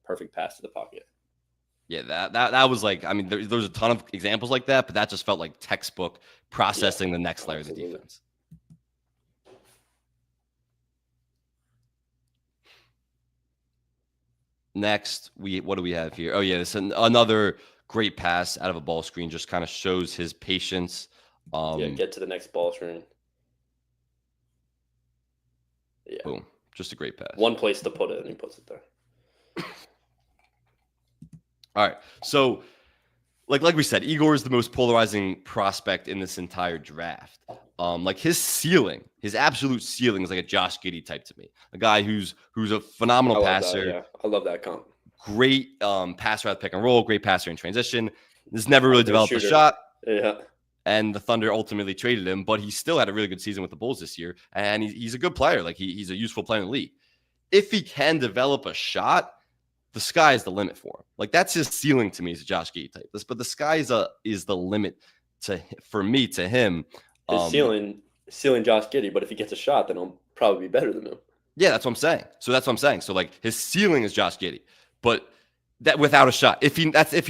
Perfect pass to the pocket. Yeah, that was like, I mean, there's a ton of examples like that, but that just felt like textbook processing the next layer of the defense. Next, what do we have here? Oh, yeah, this is another great pass out of a ball screen. Just kind of shows his patience. Get to the next ball screen. Yeah. Boom. Just a great pass. One place to put it, and he puts it there. All right. So, like we said, Igor is the most polarizing prospect in this entire draft. Like, his absolute ceiling is like a Josh Giddey type to me. A guy who's a phenomenal passer. I love that comp. Great passer out of pick and roll, great passer in transition. Has never really developed a shot. Yeah. And the Thunder ultimately traded him, but he still had a really good season with the Bulls this year. And he's a good player. Like, he's a useful player in the league. If he can develop a shot, the sky is the limit for him. Like, that's his ceiling to me as a Josh Giddey type. But the sky is the limit for me to him. His ceiling Josh Giddey, but if he gets a shot, then he'll probably be better than him. Yeah, that's what I'm saying. So like, his ceiling is Josh Giddey, but that without a shot. If he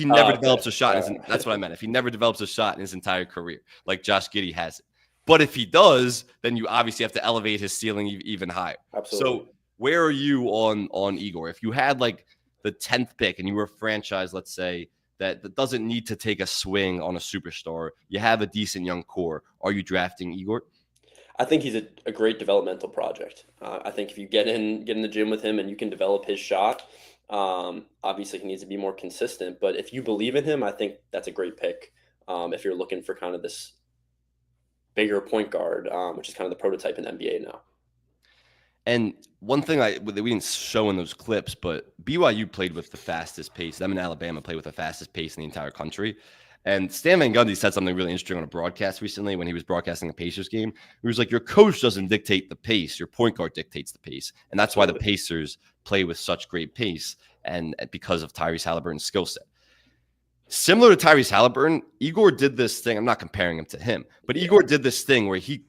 never develops a shot, that's what I meant. If he never develops a shot in his entire career, like Josh Giddey has it. But if he does, then you obviously have to elevate his ceiling even higher. Absolutely. So where are you on Igor? If you had like the 10th pick and you were a franchise, let's say, that doesn't need to take a swing on a superstar, you have a decent young core, are you drafting Igor? I think he's a great developmental project. I think if you get in the gym with him and you can develop his shot, obviously he needs to be more consistent. But if you believe in him, I think that's a great pick. If you're looking for kind of this bigger point guard, which is kind of the prototype in the NBA now. And one thing that we didn't show in those clips, but BYU played with the fastest pace. Them in Alabama played with the fastest pace in the entire country. And Stan Van Gundy said something really interesting on a broadcast recently when he was broadcasting a Pacers game. He was like, your coach doesn't dictate the pace. Your point guard dictates the pace. And that's why the Pacers play with such great pace, and because of Tyrese Halliburton's skill set. Similar to Tyrese Halliburton, Igor did this thing. I'm not comparing him to him, but Igor did this thing where he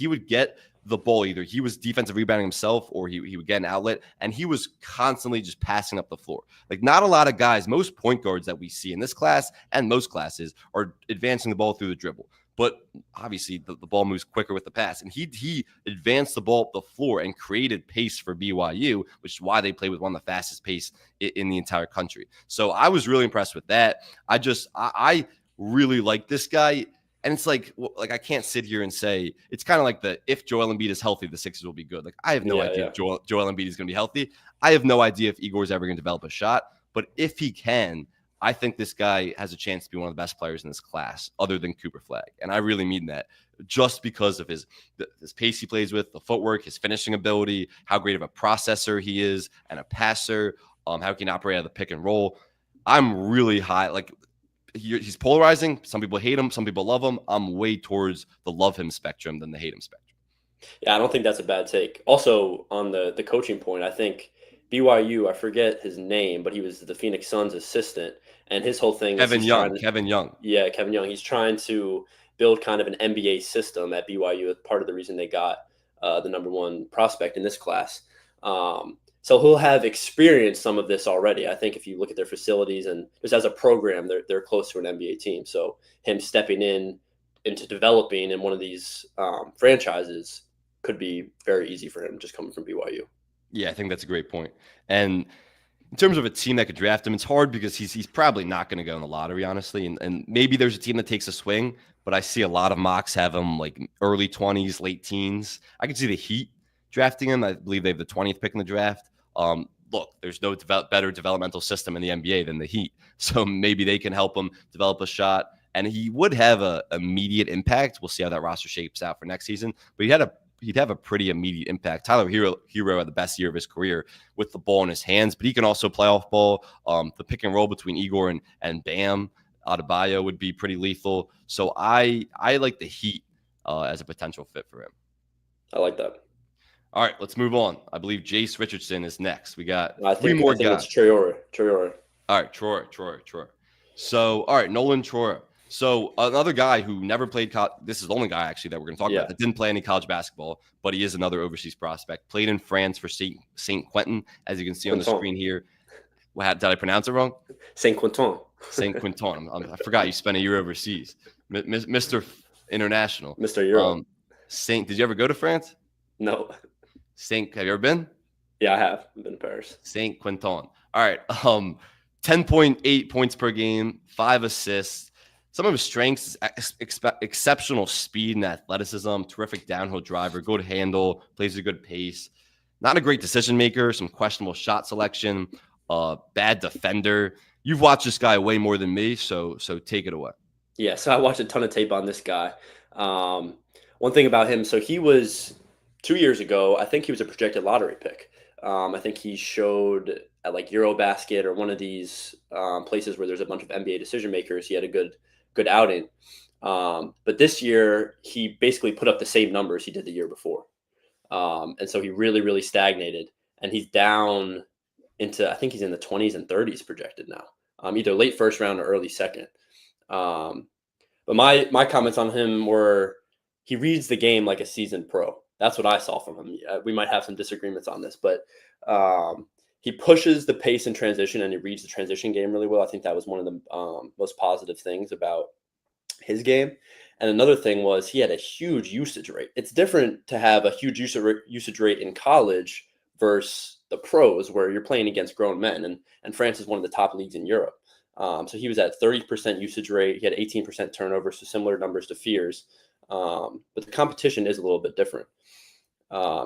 would get the ball. Either he was defensive rebounding himself or he would get an outlet, and he was constantly just passing up the floor. Like, not a lot of guys, most point guards that we see in this class and most classes are advancing the ball through the dribble. But obviously the ball moves quicker with the pass. And he advanced the ball up the floor and created pace for BYU, which is why they play with one of the fastest pace in the entire country. So I was really impressed with that. I really like this guy. And it's like I can't sit here and say, it's kind of like if Joel Embiid is healthy, the Sixers will be good. Like, I have no idea if Joel Embiid is going to be healthy. I have no idea if Igor's ever going to develop a shot. But if he can, I think this guy has a chance to be one of the best players in this class, other than Cooper Flagg. And I really mean that, just because of his pace he plays with, the footwork, his finishing ability, how great of a processor he is and a passer, how he can operate out of the pick and roll. I'm really high. Like, he's polarizing. Some people hate him. Some people love him. I'm way towards the love him spectrum than the hate him spectrum. Yeah, I don't think that's a bad take. Also, on the coaching point, I think BYU, I forget his name, but he was the Phoenix Suns assistant. And his whole thing Kevin is Young. Yeah, Kevin Young. He's trying to build kind of an NBA system at BYU. Part of the reason they got the number one prospect in this class. So he'll have experienced some of this already. I think if you look at their facilities and just as a program, they're close to an NBA team. So him stepping into developing in one of these franchises could be very easy for him, just coming from BYU. Yeah, I think that's a great point. And in terms of a team that could draft him, it's hard because he's probably not going to go in the lottery, honestly. And maybe there's a team that takes a swing, but I see a lot of mocks have him like early 20s, late teens. I could see the Heat drafting him. I believe they have the 20th pick in the draft. Look, there's no better developmental system in the NBA than the Heat. So maybe they can help him develop a shot. And he would have a immediate impact. We'll see how that roster shapes out for next season. But he'd have a pretty immediate impact. Tyler Hero had the best year of his career with the ball in his hands, but he can also play off ball. The pick and roll between Igor and Bam Adebayo would be pretty lethal. So I like the Heat as a potential fit for him. I like that. All right, let's move on. I believe Jace Richardson is next. We got I three think more I think guys. it's Traore. All right, Troy. So, all right, Nolan Troy. So another guy who never played this is the only guy actually that we're going to talk about that didn't play any college basketball, but he is another overseas prospect. Played in France for Saint Quentin, as you can see on the screen here. Did I pronounce it wrong? Saint Quentin. Saint Quentin. I forgot you spent a year overseas, Mr. International. Mr. Euro. Did you ever go to France? No. Have you ever been? Yeah, I have. I've been to Paris. Saint Quentin. All right. 10.8 points per game, 5 assists. Some of his strengths is exceptional speed and athleticism, terrific downhill driver, good handle, plays a good pace. Not a great decision maker, some questionable shot selection, bad defender. You've watched this guy way more than me, so take it away. Yeah, so I watched a ton of tape on this guy. One thing about him, so he was 2 years ago, I think he was a projected lottery pick. I think he showed at like Eurobasket or one of these places where there's a bunch of NBA decision makers. He had a good outing. But this year, he basically put up the same numbers he did the year before. And so he really, really stagnated. And he's down into, I think he's in the 20s and 30s projected now, either late first round or early second. But my comments on him were he reads the game like a seasoned pro. That's what I saw from him. We might have some disagreements on this, but he pushes the pace and transition, and he reads the transition game really well. I think that was one of the most positive things about his game. And another thing was he had a huge usage rate. It's different to have a huge usage rate in college versus the pros where you're playing against grown men. And France is one of the top leagues in Europe. So he was at 30% usage rate. He had 18% turnover, so similar numbers to Fears. But the competition is a little bit different.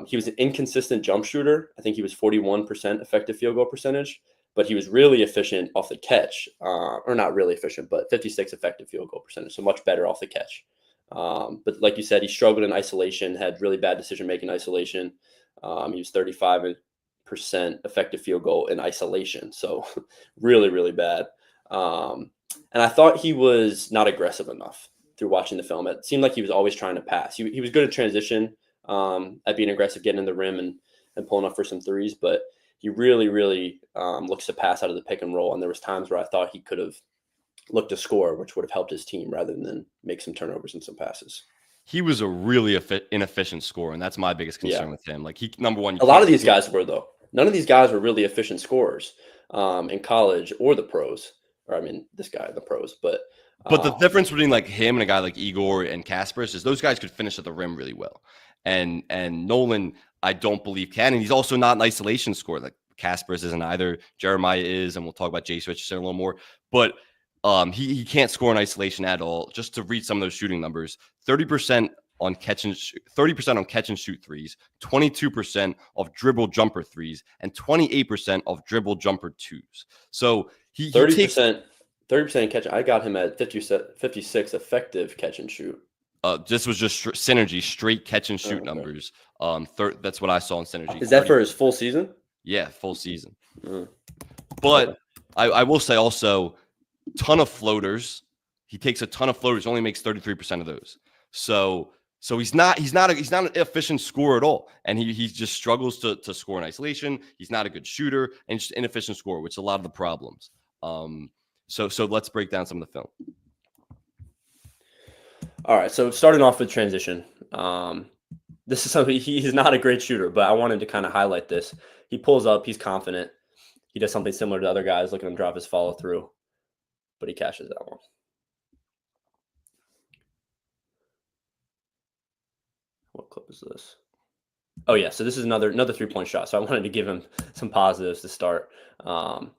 He was an inconsistent jump shooter. I think he was 41% effective field goal percentage, but he was really efficient off the catch, or not really efficient, but 56 effective field goal percentage, so much better off the catch. But like you said, he struggled in isolation, had really bad decision-making isolation. He was 35% effective field goal in isolation, so really, really bad. And I thought he was not aggressive enough through watching the film. It seemed like he was always trying to pass. He was good at transition, at being aggressive, getting in the rim and pulling up for some threes, but he really, really looks to pass out of the pick and roll. And there was times where I thought he could have looked to score, which would have helped his team rather than make some turnovers and some passes. He was a really inefficient scorer, and that's my biggest concern with him. Like number one, a lot of these guys were, though. None of these guys were really efficient scorers in college or the pros. Or I mean, this guy in the pros, but the difference between like him and a guy like Igor and Kasparis is those guys could finish at the rim really well, and Nolan I don't believe can, and he's also not an isolation scorer like Kasparis isn't either. Jeremiah is, and we'll talk about Jace Richardson a little more, but he can't score in isolation at all. Just to read some of those shooting numbers: 30% on catch and 30% on catch and shoot threes, 22% of dribble jumper threes, and 28% of dribble jumper twos. So he 30%. 30% catch. I got him at 56 effective catch and shoot. This was just Synergy, straight catch and shoot numbers. That's what I saw in Synergy. Is that for his full season? Yeah, full season. But I will say also, ton of floaters. He takes a ton of floaters, only makes 33% of those. So he's not an efficient scorer at all, and he just struggles to score in isolation. He's not a good shooter and just inefficient scorer, which is a lot of the problems. So let's break down some of the film. All right. So starting off with transition, this is something he's not a great shooter, but I wanted to kind of highlight this. He pulls up, he's confident. He does something similar to other guys, looking at him drop his follow through, but he cashes that one. What clip is this? Oh yeah, so this is another 3-point shot. So I wanted to give him some positives to start. Um,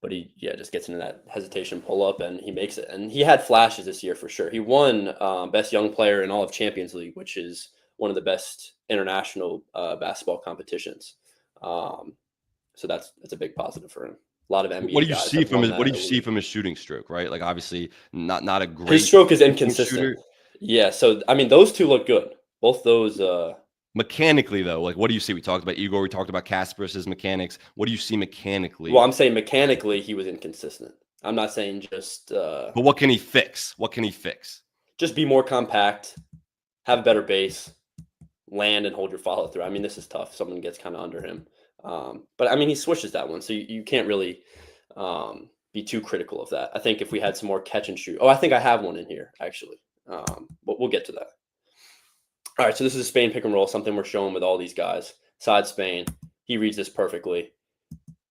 but he just gets into that hesitation pull up and he makes it. And he had flashes this year for sure. He won best young player in all of Champions League, which is one of the best international basketball competitions. Um, so that's a big positive for him. A lot of What NBA do you guys see have from won his What do that you see elite. from his shooting stroke? Right, like obviously not a His great stroke is 3-point inconsistent. shooter. Yeah, so I mean those two look good. Both those Mechanically, though, like what do you see? We talked about Igor. We talked about Kasparov's mechanics. What do you see well, mechanically? I'm saying mechanically he was inconsistent. I'm not saying But what can he fix? What can he fix? just be more compact, have a better base, land and hold your follow through. I mean, this is tough. Someone gets kind of under him. But I mean, he switches that one. So you can't really be too critical of that. I think if we had some more catch and shoot. Oh, I think I have one in here, actually. But we'll get to that. All right. So this is a Spain pick and roll, something we're showing with all these guys. Side Spain. He reads this perfectly.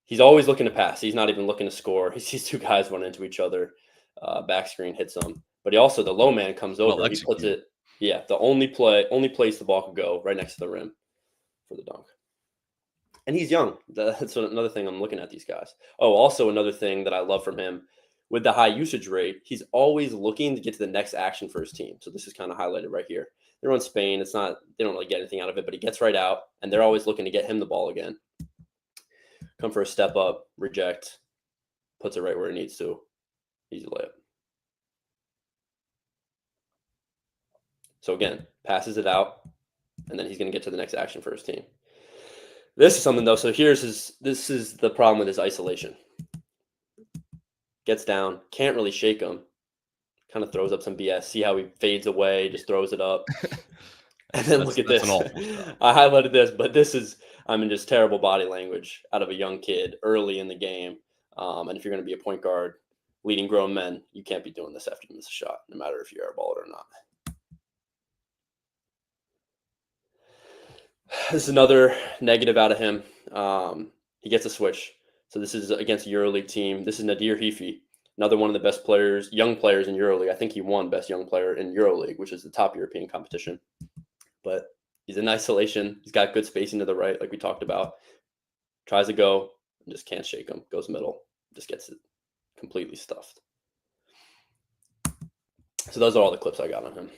He's always looking to pass. He's not even looking to score. He sees two guys run into each other. Back screen hits them. But he also, the low man comes Well over. He puts executed. it, yeah, the only place the ball could go right next to the rim for the dunk. And he's young. That's another thing I'm looking at these guys. Oh, also another thing that I love from him with the high usage rate, he's always looking to get to the next action for his team. So this is kind of highlighted right here. They're on Spain. It's not, they don't really get anything out of it, but he gets right out and they're always looking to get him the ball again. Come for a step up, reject, puts it right where it needs to. Easy layup. So again, passes it out, and then he's going to get to the next action for his team. This is something though. So this is the problem with his isolation. Gets down, can't really shake him. Kind of throws up some BS. See how he fades away, just throws it up. And then look at That's an this. awful shot. I highlighted this, but this is, I mean, just terrible body language out of a young kid early in the game. And if you're going to be a point guard leading grown men, you can't be doing this after you miss a shot, no matter if you're airballer or not. This is another negative out of him. He gets a switch. So this is against a EuroLeague team. This is Nadir Hifi, another one of the best players, young players in EuroLeague. I think he won best young player in EuroLeague, which is the top European competition. But he's in isolation. He's got good spacing to the right, like we talked about. Tries to go, and just can't shake him. Goes middle, just gets it completely stuffed. So those are all the clips I got on him.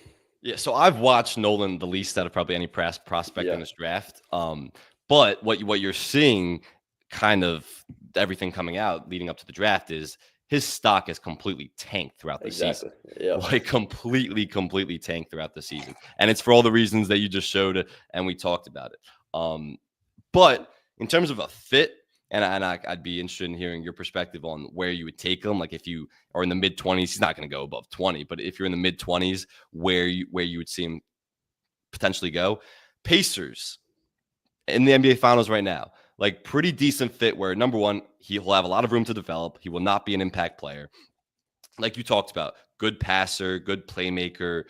Yeah, so I've watched Nolan the least out of probably any prospect in Yeah, this draft. But what you're seeing, kind of everything coming out leading up to the draft, is his stock is completely tanked throughout the season. exactly. Yeah, Like completely tanked throughout the season, and it's for all the reasons that you just showed and we talked about it. But in terms of a fit, I'd be interested in hearing your perspective on where you would take him. Like if you are in the mid-20s, he's not going to go above 20, but if you're in the mid-20s, where you would see him potentially go. Pacers in the NBA Finals right now, like pretty decent fit where number one, he'll have a lot of room to develop. He will not be an impact player. Like you talked about, good passer, good playmaker,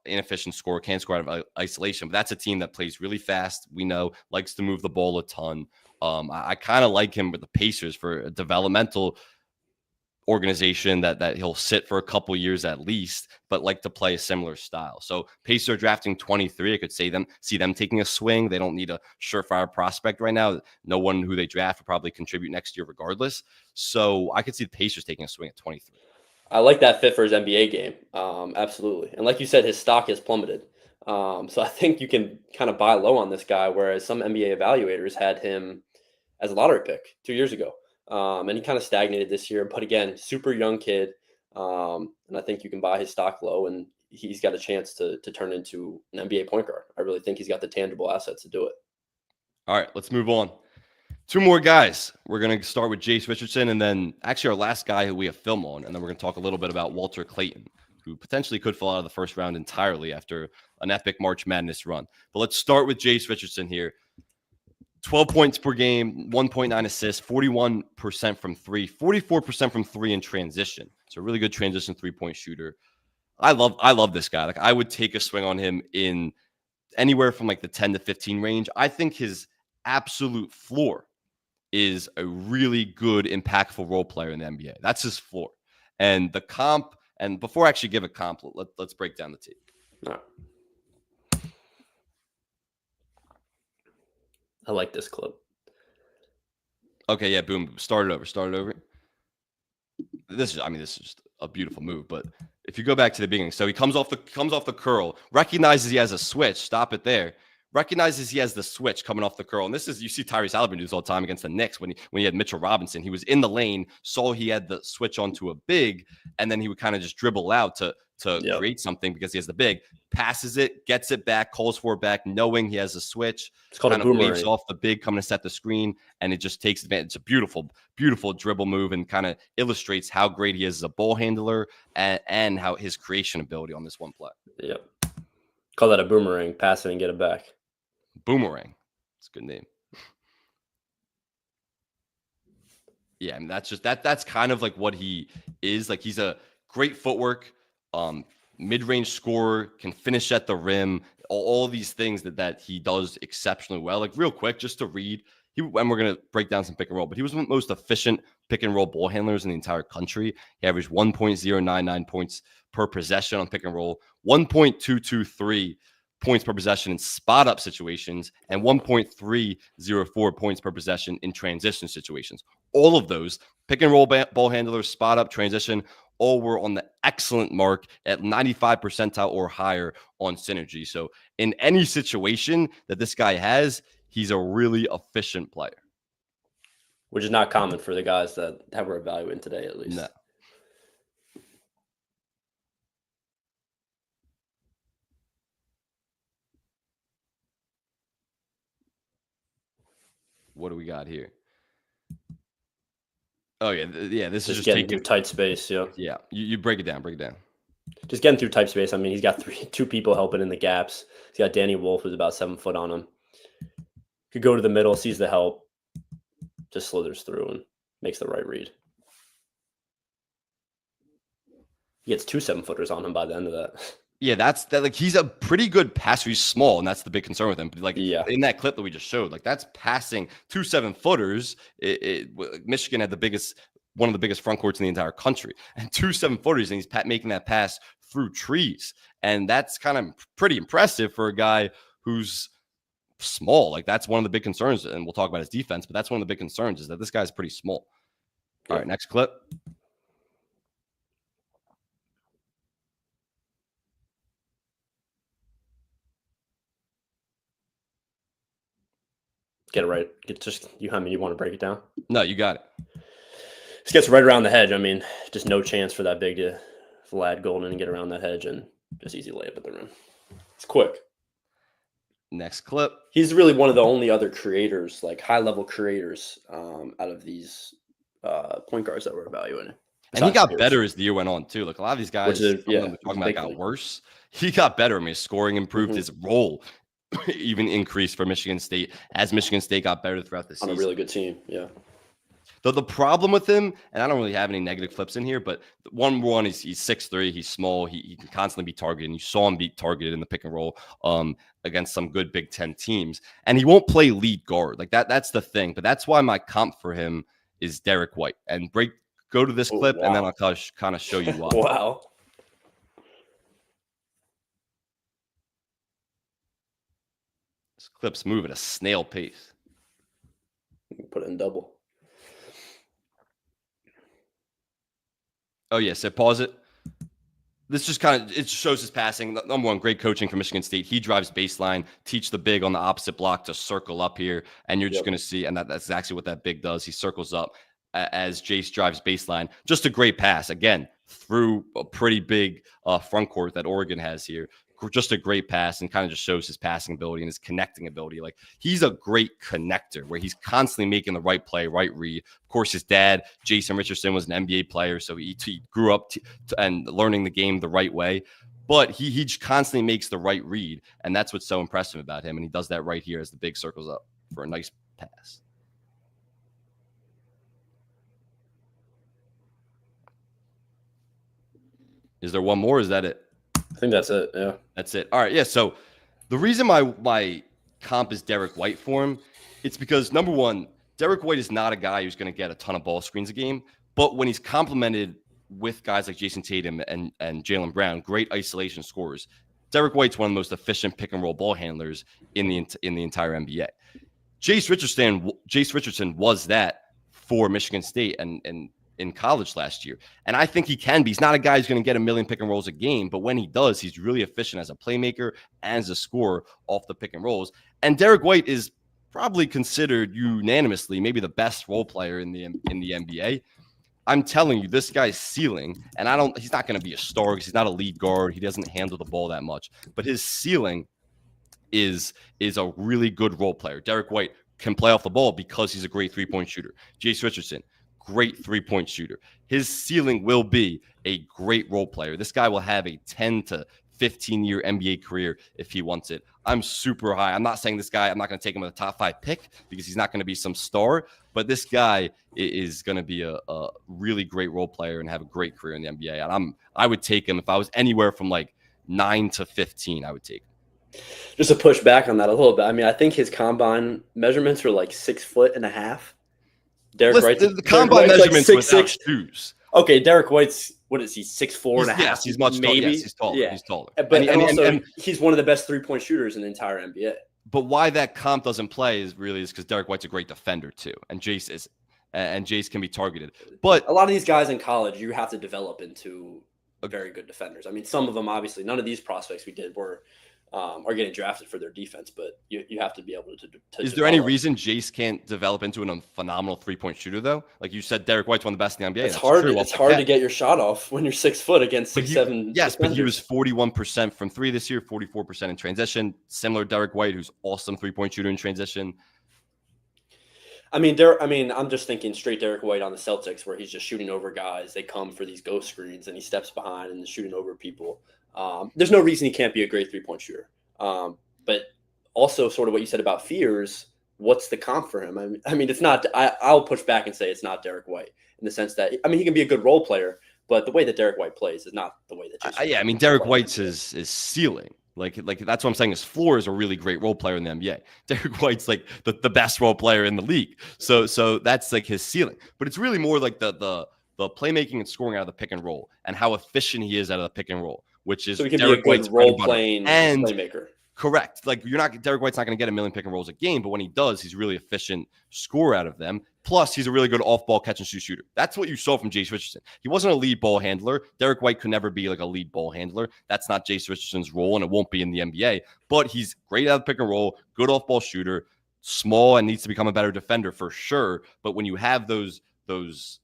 inefficient scorer, can't score out of isolation. But that's a team that plays really fast. We know, likes to move the ball a ton. I kind of like him with the Pacers for a developmental organization that he'll sit for a couple years at least, but like to play a similar style. So Pacers drafting 23, I could see them taking a swing. They don't need a surefire prospect right now. No one who they draft will probably contribute next year regardless. So I could see the Pacers taking a swing at 23. I like that fit for his NBA game. Absolutely. And like you said, his stock has plummeted. So I think you can kind of buy low on this guy, whereas some NBA evaluators had him as a lottery pick 2 years ago. And he kind of stagnated this year. But again, super young kid. And I think you can buy his stock low, and he's got a chance to turn into an NBA point guard. I really think he's got the tangible assets to do it. All right, let's move on. Two more guys. We're going to start with Jace Richardson, and then actually our last guy who we have film on, and then we're going to talk a little bit about Walter Clayton, who potentially could fall out of the first round entirely after an epic March Madness run. But let's start with Jace Richardson here. 12 points per game, 1.9 assists, 41% from three, 44% from three in transition. So a really good transition three-point shooter. I love this guy. Like I would take a swing on him in anywhere from like the 10 to 15 range. I think his absolute floor is a really good, impactful role player in the NBA. That's his floor. And the comp, and before I actually give a comp, let's break down the tape. All right. I like this clip. Okay, yeah, boom. Start it over. This is just a beautiful move. But if you go back to the beginning, so he comes off the curl, recognizes he has a switch. Stop it there. Recognizes he has the switch coming off the curl, and this is, you see Tyrese Halliburton do this all the time against the Knicks when he had Mitchell Robinson. He was in the lane, saw he had the switch onto a big, and then he would kind of just dribble out to create something because he has the big, passes it, gets it back, calls for it back, knowing he has a switch. It's called kind a of waves boomerang. off the big coming to set the screen, and it just takes advantage. It's a beautiful dribble move, and kind of illustrates how great he is as a ball handler and how his creation ability on this one play. Yep. Call that a boomerang. Pass it and get it back. Boomerang. It's a good name. Yeah, I mean, that's kind of like what he is. Like, he's a great footwork, mid-range scorer, can finish at the rim, all these things that he does exceptionally well. Like, real quick, just to read, and we're going to break down some pick and roll, but he was one of the most efficient pick and roll ball handlers in the entire country. He averaged 1.099 points per possession on pick and roll, 1.223 points per possession in spot up situations, and 1.304 points per possession in transition situations. All of those, pick and roll ball handlers, spot up, transition, all were on the excellent mark at 95 percentile or higher on synergy. So in any situation that this guy has, he's a really efficient player. Which is not common for the guys that we're evaluating today, at least. No. What do we got here? Oh, yeah. This is just getting through tight space. Yeah. Yeah. You break it down. Just getting through tight space. I mean, he's got two people helping in the gaps. He's got Danny Wolf, who's about 7 foot on him. Could go to the middle, sees the help, just slithers through and makes the right read. He gets 2 7-footers on him by the end of that. Yeah, that. Like, he's a pretty good passer. He's small, and that's the big concern with him. But like, in that clip that we just showed, like, that's passing 2 7-footers. Michigan had one of the biggest front courts in the entire country, and 2 7-footers, and he's making that pass through trees, and that's kind of pretty impressive for a guy who's small. Like, that's one of the big concerns, and we'll talk about his defense, but that's one of the big concerns, is that this guy's pretty small. All right, next clip. Get it right. You want to break it down? No, you got it. Just gets right around the hedge. I mean, just no chance for that big to Vlad Golden and get around that hedge, and just easy layup at the rim. It's quick. Next clip. He's really one of the only other creators, like high-level creators, out of these point guards that we're evaluating. And he got better as the year went on, too. Like, a lot of these guys, talking about, got worse. He got better. I mean, his scoring improved. His role even increased for Michigan State as Michigan State got better throughout the season. On a really good team, yeah. The problem with him, and I don't really have any negative clips in here, but one is he's 6'3", he's small, he can constantly be targeted, and you saw him be targeted in the pick and roll against some good Big Ten teams, and he won't play lead guard. Like, that's the thing, but that's why my comp for him is Derek White. And go to this clip, and then I'll kind of show you why. Wow. This clip's moving at a snail pace. Put it in double. Oh, yeah. So pause it. This just it shows his passing. Number one, great coaching from Michigan State. He drives baseline, teach the big on the opposite block to circle up here. And you're just going to see, and that's actually what that big does. He circles up as Jace drives baseline. Just a great pass. Again, through a pretty big front court that Oregon has here. Just a great pass, and kind of just shows his passing ability and his connecting ability. Like, he's a great connector where he's constantly making the right play, right read. Of course, his dad, Jason Richardson, was an NBA player, so he grew up and learning the game the right way. But he constantly makes the right read, and that's what's so impressive about him. And he does that right here as the big circles up for a nice pass. Is there one more? Or is that it? I think that's it. Yeah. That's it. All right. Yeah. So the reason my comp is Derek White for him, it's because, number one, Derek White is not a guy who's going to get a ton of ball screens a game. But when he's complemented with guys like Jason Tatum and Jaylen Brown, great isolation scorers, Derek White's one of the most efficient pick and roll ball handlers in the entire NBA. Jace Richardson was that for Michigan State and in college last year. And I think he can be. He's not a guy who's going to get a million pick and rolls a game, but when he does, he's really efficient as a playmaker and as a scorer off the pick and rolls. And Derek White is probably considered unanimously maybe the best role player in the NBA. I'm telling you, this guy's ceiling, and he's not going to be a star because he's not a lead guard. He doesn't handle the ball that much, but his ceiling is a really good role player. Derek White can play off the ball because he's a great three-point shooter. Jace Richardson, great three-point shooter. His ceiling will be a great role player. This guy will have a 10 to 15-year NBA career if he wants it. I'm super high. I'm not saying this guy, I'm not going to take him as a top 5 pick because he's not going to be some star, but this guy is going to be a really great role player and have a great career in the NBA. And I would take him if I was anywhere from like 9 to 15, I would take him. Just to push back on that a little bit. I mean, I think his combine measurements were like 6'1.5". Derek White's the combine measurements like 6'6" shoes. Okay, Derek White's, what is he, 6'4.5"? Yes, he's much taller. Yes, he's taller. Yeah. He's taller. But he's one of the best three-point shooters in the entire NBA. But why that comp doesn't play is because Derek White's a great defender too, and Jace can be targeted. But a lot of these guys in college, you have to develop into very good defenders. I mean, some of them, obviously, none of these prospects we did are getting drafted for their defense, but you have to be able to Is there any reason Jace can't develop into a phenomenal three-point shooter, though? Like you said, Derek White's one of the best in the NBA. It's hard. It's hard to get your shot off when you're 6 foot against 6'7". Yes, but he was 41% from three this year, 44% in transition. Similar to Derek White, who's awesome three-point shooter in transition. I mean, I'm just thinking straight Derek White on the Celtics, where he's just shooting over guys. They come for these ghost screens, and he steps behind and is shooting over people. There's no reason he can't be a great three-point shooter. But also sort of what you said about fears, what's the comp for him? I mean, it's not, I'll push back and say it's not Derek White in the sense that, I mean, he can be a good role player, but the way that Derek White plays is not the way that I mean, Derek White's is ceiling. Like that's what I'm saying. His floor is a really great role player in the NBA. Derek White's like the best role player in the league. So that's like his ceiling. But it's really more like the playmaking and scoring out of the pick and roll and how efficient he is out of the pick and roll, which is so he can Derek be a good White's role playing playmaker. Correct. Like Derek White's not going to get a million pick and rolls a game, but when he does, he's really efficient score out of them. Plus, he's a really good off-ball catch and shoot shooter. That's what you saw from Jace Richardson. He wasn't a lead ball handler. Derek White could never be like a lead ball handler. That's not Jace Richardson's role, and it won't be in the NBA. But he's great at the pick and roll, good off-ball shooter, small, and needs to become a better defender for sure. But when you have those things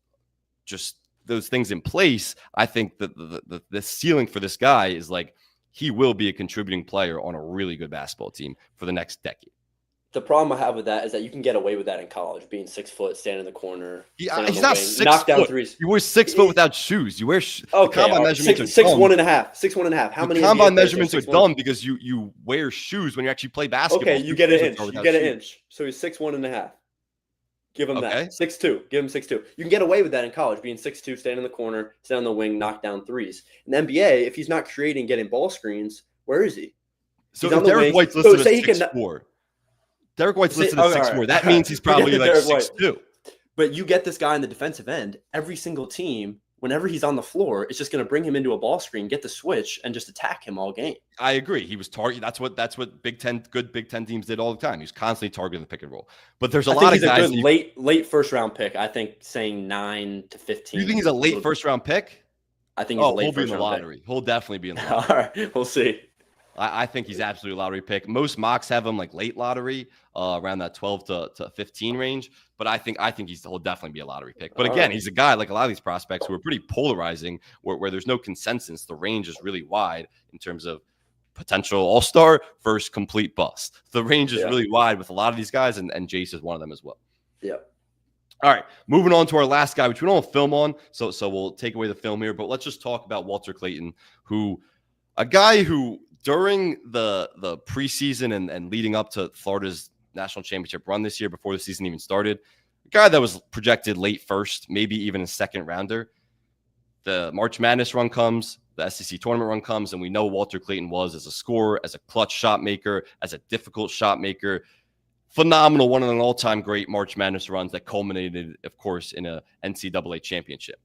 in place, I think that the ceiling for this guy is like, he will be a contributing player on a really good basketball team for the next decade. The problem I have with that is that you can get away with that in college, being 6 foot, standing in the corner. He's not 6 knock down foot. threes. You wear 6 foot without shoes. You wear combine measurements. 6'1.5". How many? The combine measurements are dumb because you wear shoes when you actually play basketball. Okay, you get an inch. You get an inch. So he's 6'1.5". Give him that. 6'2". Give him 6'2". You can get away with that in college, being 6'2", stand in the corner, stand on the wing, knock down threes. In the NBA, if he's not creating, getting ball screens, where is he? So if Derek White's listed as 6'4", Derek White's listed as 6'4". That means he's probably like 6'2". But you get this guy in the defensive end, every single team, whenever he's on the floor, it's just going to bring him into a ball screen, get the switch, and just attack him all game. I agree. He was targeted. That's what good Big Ten teams did all the time. He was constantly targeting the pick and roll. But there's a lot of guys. He's a good late first round pick. I think saying 9 to 15. You think he's a late first round pick? I think he's a late first round pick. He'll be in the lottery. He'll definitely be in the lottery. All right, we'll see. I think he's absolutely a lottery pick. Most mocks have him like late lottery, around that 12 to 15 range. But I think he'll definitely be a lottery pick. But again, he's a guy like a lot of these prospects who are pretty polarizing, where there's no consensus. The range is really wide in terms of potential all-star versus complete bust. The range is really wide with a lot of these guys, and Jace is one of them as well. Yeah. All right, moving on to our last guy, which we don't have film on, so we'll take away the film here. But let's just talk about Walter Clayton, a guy who during the preseason and leading up to Florida's national championship run this year, before the season even started, a guy that was projected late first, maybe even a second rounder. The March Madness run comes, the SEC tournament run comes, and we know Walter Clayton was as a scorer, as a clutch shot maker, as a difficult shot maker. Phenomenal, one of an all-time great March Madness runs that culminated, of course, in a NCAA championship.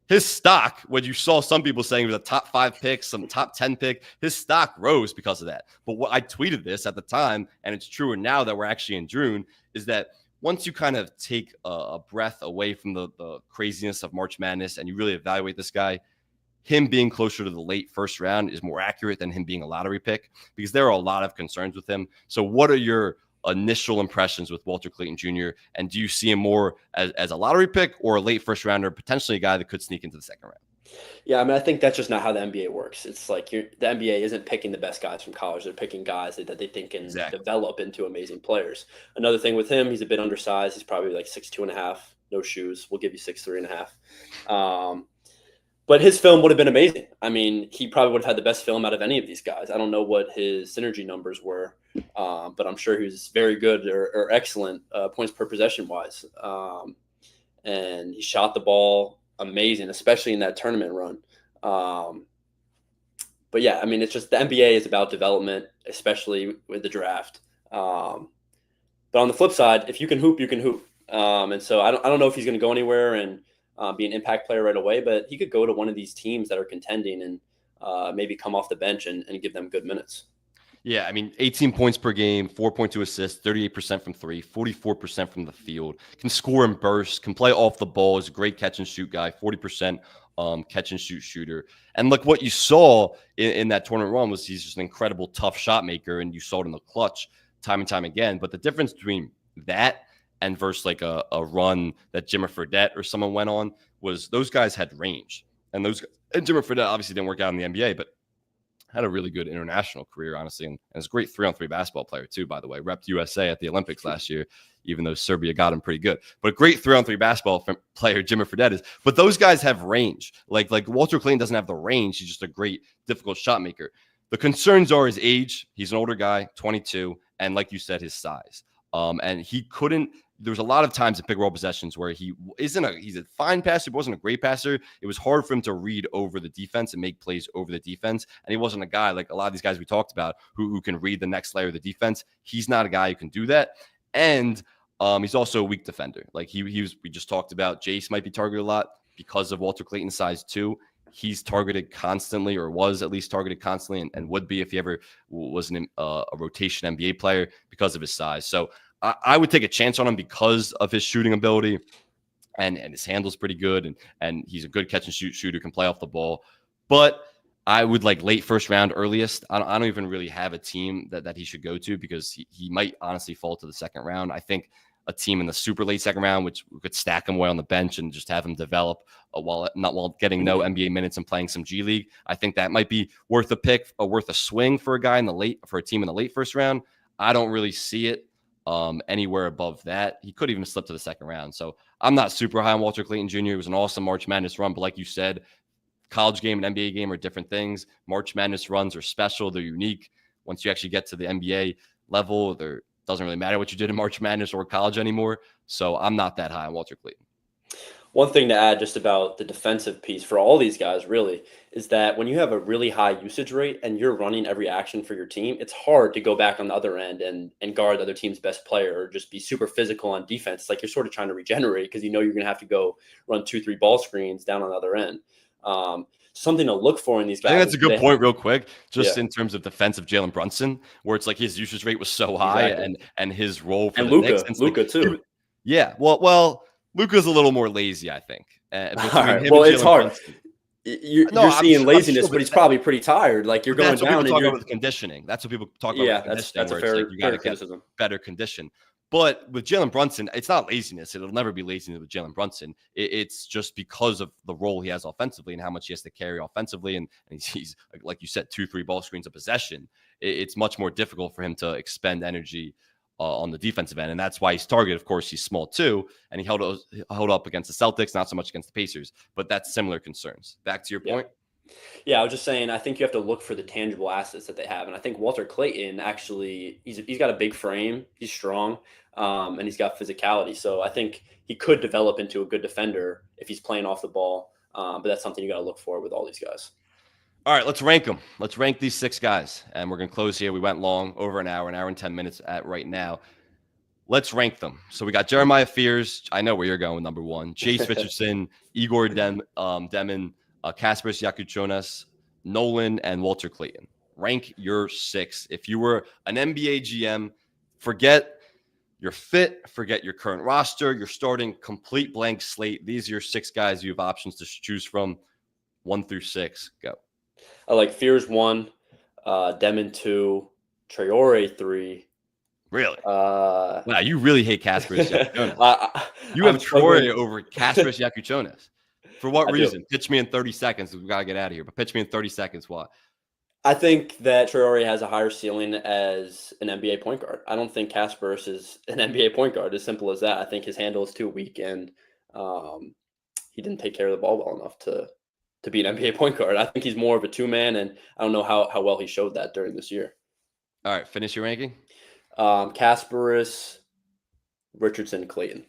his stock, when you saw some people saying it was a top 5 pick, some top 10 pick, his stock rose because of that. But what I tweeted this at the time, and it's truer now that we're actually in June, is that once you kind of take a breath away from the craziness of March Madness and you really evaluate this guy, him being closer to the late first round is more accurate than him being a lottery pick, because there are a lot of concerns with him. So what are your initial impressions with Walter Clayton Jr.? And do you see him more as a lottery pick or a late first rounder, potentially a guy that could sneak into the second round? Yeah, I mean, I think that's just not how the NBA works. It's like the NBA isn't picking the best guys from college. They're picking guys that they think can Exactly. develop into amazing players. Another thing with him, he's a bit undersized. He's probably like 6'2.5", no shoes. We'll give you 6'3.5". But his film would have been amazing. I mean, he probably would have had the best film out of any of these guys. I don't know what his synergy numbers were, but I'm sure he was very good or excellent points per possession wise. And he shot the ball amazing, especially in that tournament run. But yeah, I mean, it's just the NBA is about development, especially with the draft. But on the flip side, if you can hoop, you can hoop. And so I don't know if he's going to go anywhere and be an impact player right away, but he could go to one of these teams that are contending and maybe come off the bench and give them good minutes. Yeah, I mean, 18 points per game, 4.2 assists, 38% from three, 44% from the field, can score and burst, can play off the ball, is a great catch and shoot guy, 40% catch and shoot shooter. And look, what you saw in that tournament run was he's just an incredible tough shot maker, and you saw it in the clutch time and time again. But the difference between that and versus like a run that Jimmer Fredette or someone went on was those guys had range. And Jimmer Fredette obviously didn't work out in the NBA, but had a really good international career, honestly, and is a great 3-on-3 basketball player too, by the way. Repped USA at the Olympics last year, even though Serbia got him pretty good. But a great 3-on-3 basketball player, Jimmer Fredette is. But those guys have range. Like Walter Clayton doesn't have the range. He's just a great, difficult shot maker. The concerns are his age. He's an older guy, 22, and like you said, his size. And he couldn't. There was a lot of times in pick and roll possessions where he's a fine passer, but wasn't a great passer. It was hard for him to read over the defense and make plays over the defense. And he wasn't a guy like a lot of these guys we talked about who can read the next layer of the defense. He's not a guy who can do that. And he's also a weak defender. Like we just talked about, Jace might be targeted a lot because of Walter Clayton's size too. He's targeted constantly, or was at least targeted constantly, and would be if he ever was a rotation NBA player because of his size. So I would take a chance on him because of his shooting ability, and his handle's pretty good, and he's a good catch and shoot shooter, can play off the ball. But I would like late first round earliest. I don't even really have a team that he should go to, because he might honestly fall to the second round. I think a team in the super late second round, which could stack him away on the bench and just have him develop while getting no NBA minutes and playing some G League. I think that might be worth a pick, or worth a swing for a guy for a team in the late first round. I don't really see it anywhere above that. He could even slip to the second round. So I'm not super high on Walter Clayton Jr. It was an awesome March Madness run, but like you said, college game and NBA game are different things. March Madness runs are special. They're unique. Once you actually get to the NBA level, there doesn't really matter what you did in March Madness or college anymore. So I'm not that high on Walter Clayton. One thing to add just about the defensive piece for all these guys really is that when you have a really high usage rate and you're running every action for your team, it's hard to go back on the other end and guard the other team's best player, or just be super physical on defense. It's like you're sort of trying to regenerate, because you're going to have to go run 2-3 ball screens down on the other end. Something to look for in these guys. I think that's a good point real quick, just Yeah. in terms of defensive Jalen Brunson, where it's like his usage rate was so high, Exactly. and his role for And the Knicks. Luka too. Yeah. Well, Luka's a little more lazy, I think, All between right. him Well, and it's Jalen hard. Brunson. No, You're seeing I'm sure, laziness, but he's probably pretty tired. Like you're but going that's what people down and talk you're. about with conditioning. That's what people talk about Yeah, with conditioning, that's a where it's like fair you got to get criticism. better condition. But with Jalen Brunson, it's not laziness. It'll never be laziness with Jalen Brunson. It's just because of the role he has offensively and how much he has to carry offensively. And he's, like you said, 2-3 ball screens a possession. It's much more difficult for him to expend energy on the defensive end. And that's why he's targeted. Of course, he's small too. And he held up against the Celtics, not so much against the Pacers. But that's similar concerns. Back to your point. Yeah, I was just saying, I think you have to look for the tangible assets that they have. And I think Walter Clayton actually, he's got a big frame, he's strong, and he's got physicality. So I think he could develop into a good defender if he's playing off the ball. But that's something you got to look for with all these guys. All right, let's rank them. Let's rank these 6 guys. And we're going to close here. We went long, over an hour and 10 minutes at right now. let's rank them. So we got Jeremiah Fears. I know where you're going. Number 1, Chase Richardson, Igor Demon, Kasparas Yakuchonas, Nolan, and Walter Clayton. Rank your 6. If you were an NBA GM, forget your fit, forget your current roster. You're starting complete blank slate. These are your 6 guys you have options to choose from. 1 through 6. Go. I like Fears 1, Demon 2, Traore 3. Really? Uh, Wow, you really hate Kasparas Yakuchonas. You I'm have Traore struggling. over Kasparas Yakuchonas. For what I do. reason? Pitch me in 30 seconds. We've got to get out of here. But pitch me in 30 seconds. Why? I think that Traore has a higher ceiling as an NBA point guard. I don't think Kasparas is an NBA point guard. As simple as that. I think his handle is too weak, and he didn't take care of the ball well enough to be an NBA point guard. I think he's more of a 2-man, and I don't know how well he showed that during this year. All right, finish your ranking. Kasparas, Richardson, Clayton.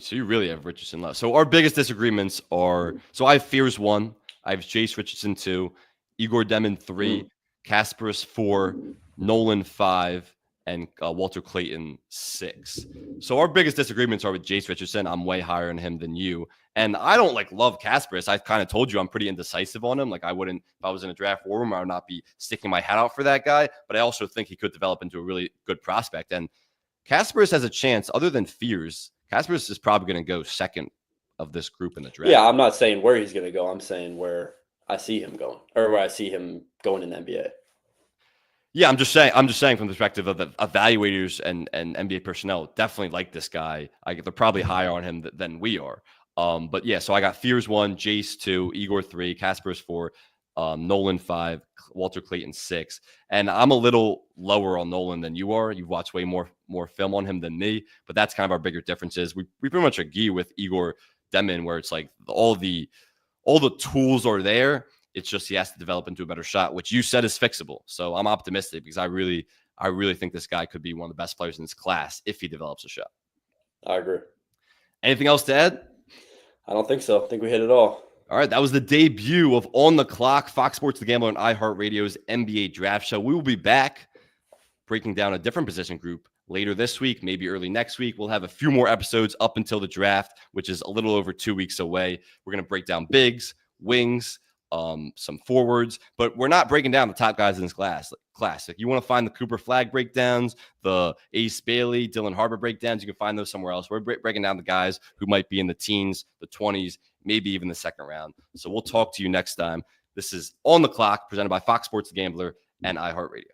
So you really have Richardson left. So our biggest disagreements are, so I have Fears 1, I have Chase Richardson 2, Igor Demon 3, Kasparas 4, Nolan 5, and Walter Clayton 6. So our biggest disagreements are with Chase Richardson. I'm way higher on him than you. And I don't love Kasparas. I kind of told you I'm pretty indecisive on him. I wouldn't, if I was in a draft war room, I would not be sticking my hat out for that guy. But I also think he could develop into a really good prospect. And Kasparas has a chance, other than Fears. Kasparas is probably going to go second of this group in the draft. Yeah, I'm not saying where he's going to go. I'm saying where I see him going, or where I see him going in the NBA. Yeah, I'm just saying from the perspective of the evaluators and NBA personnel, definitely like this guy. They're probably higher on him than we are. But yeah, so I got Fears 1, Jace 2, Igor 3, Kasparas 4, Nolan 5, Walter Clayton 6. And I'm a little lower on Nolan than you are. You've watched way more film on him than me, but that's kind of our bigger differences. We pretty much agree with Igor Demon, where it's all the tools are there. It's just he has to develop into a better shot, which you said is fixable. So I'm optimistic because I really think this guy could be one of the best players in this class if he develops a shot. I agree. Anything else to add? I don't think so. I think we hit it all. All right, that was the debut of On the Clock, Fox Sports The Gambler, and iHeartRadio's NBA Draft Show. We will be back breaking down a different position group later this week, maybe early next week. We'll have a few more episodes up until the draft, which is a little over 2 weeks away. We're going to break down bigs, wings, some forwards, but we're not breaking down the top guys in this class. If you want to find the Cooper Flagg breakdowns, the Ace Bailey, Dylan Harper breakdowns, you can find those somewhere else. We're breaking down the guys who might be in the teens, the 20s, maybe even the second round. So we'll talk to you next time. This is On the Clock, presented by Fox Sports The Gambler and iHeartRadio.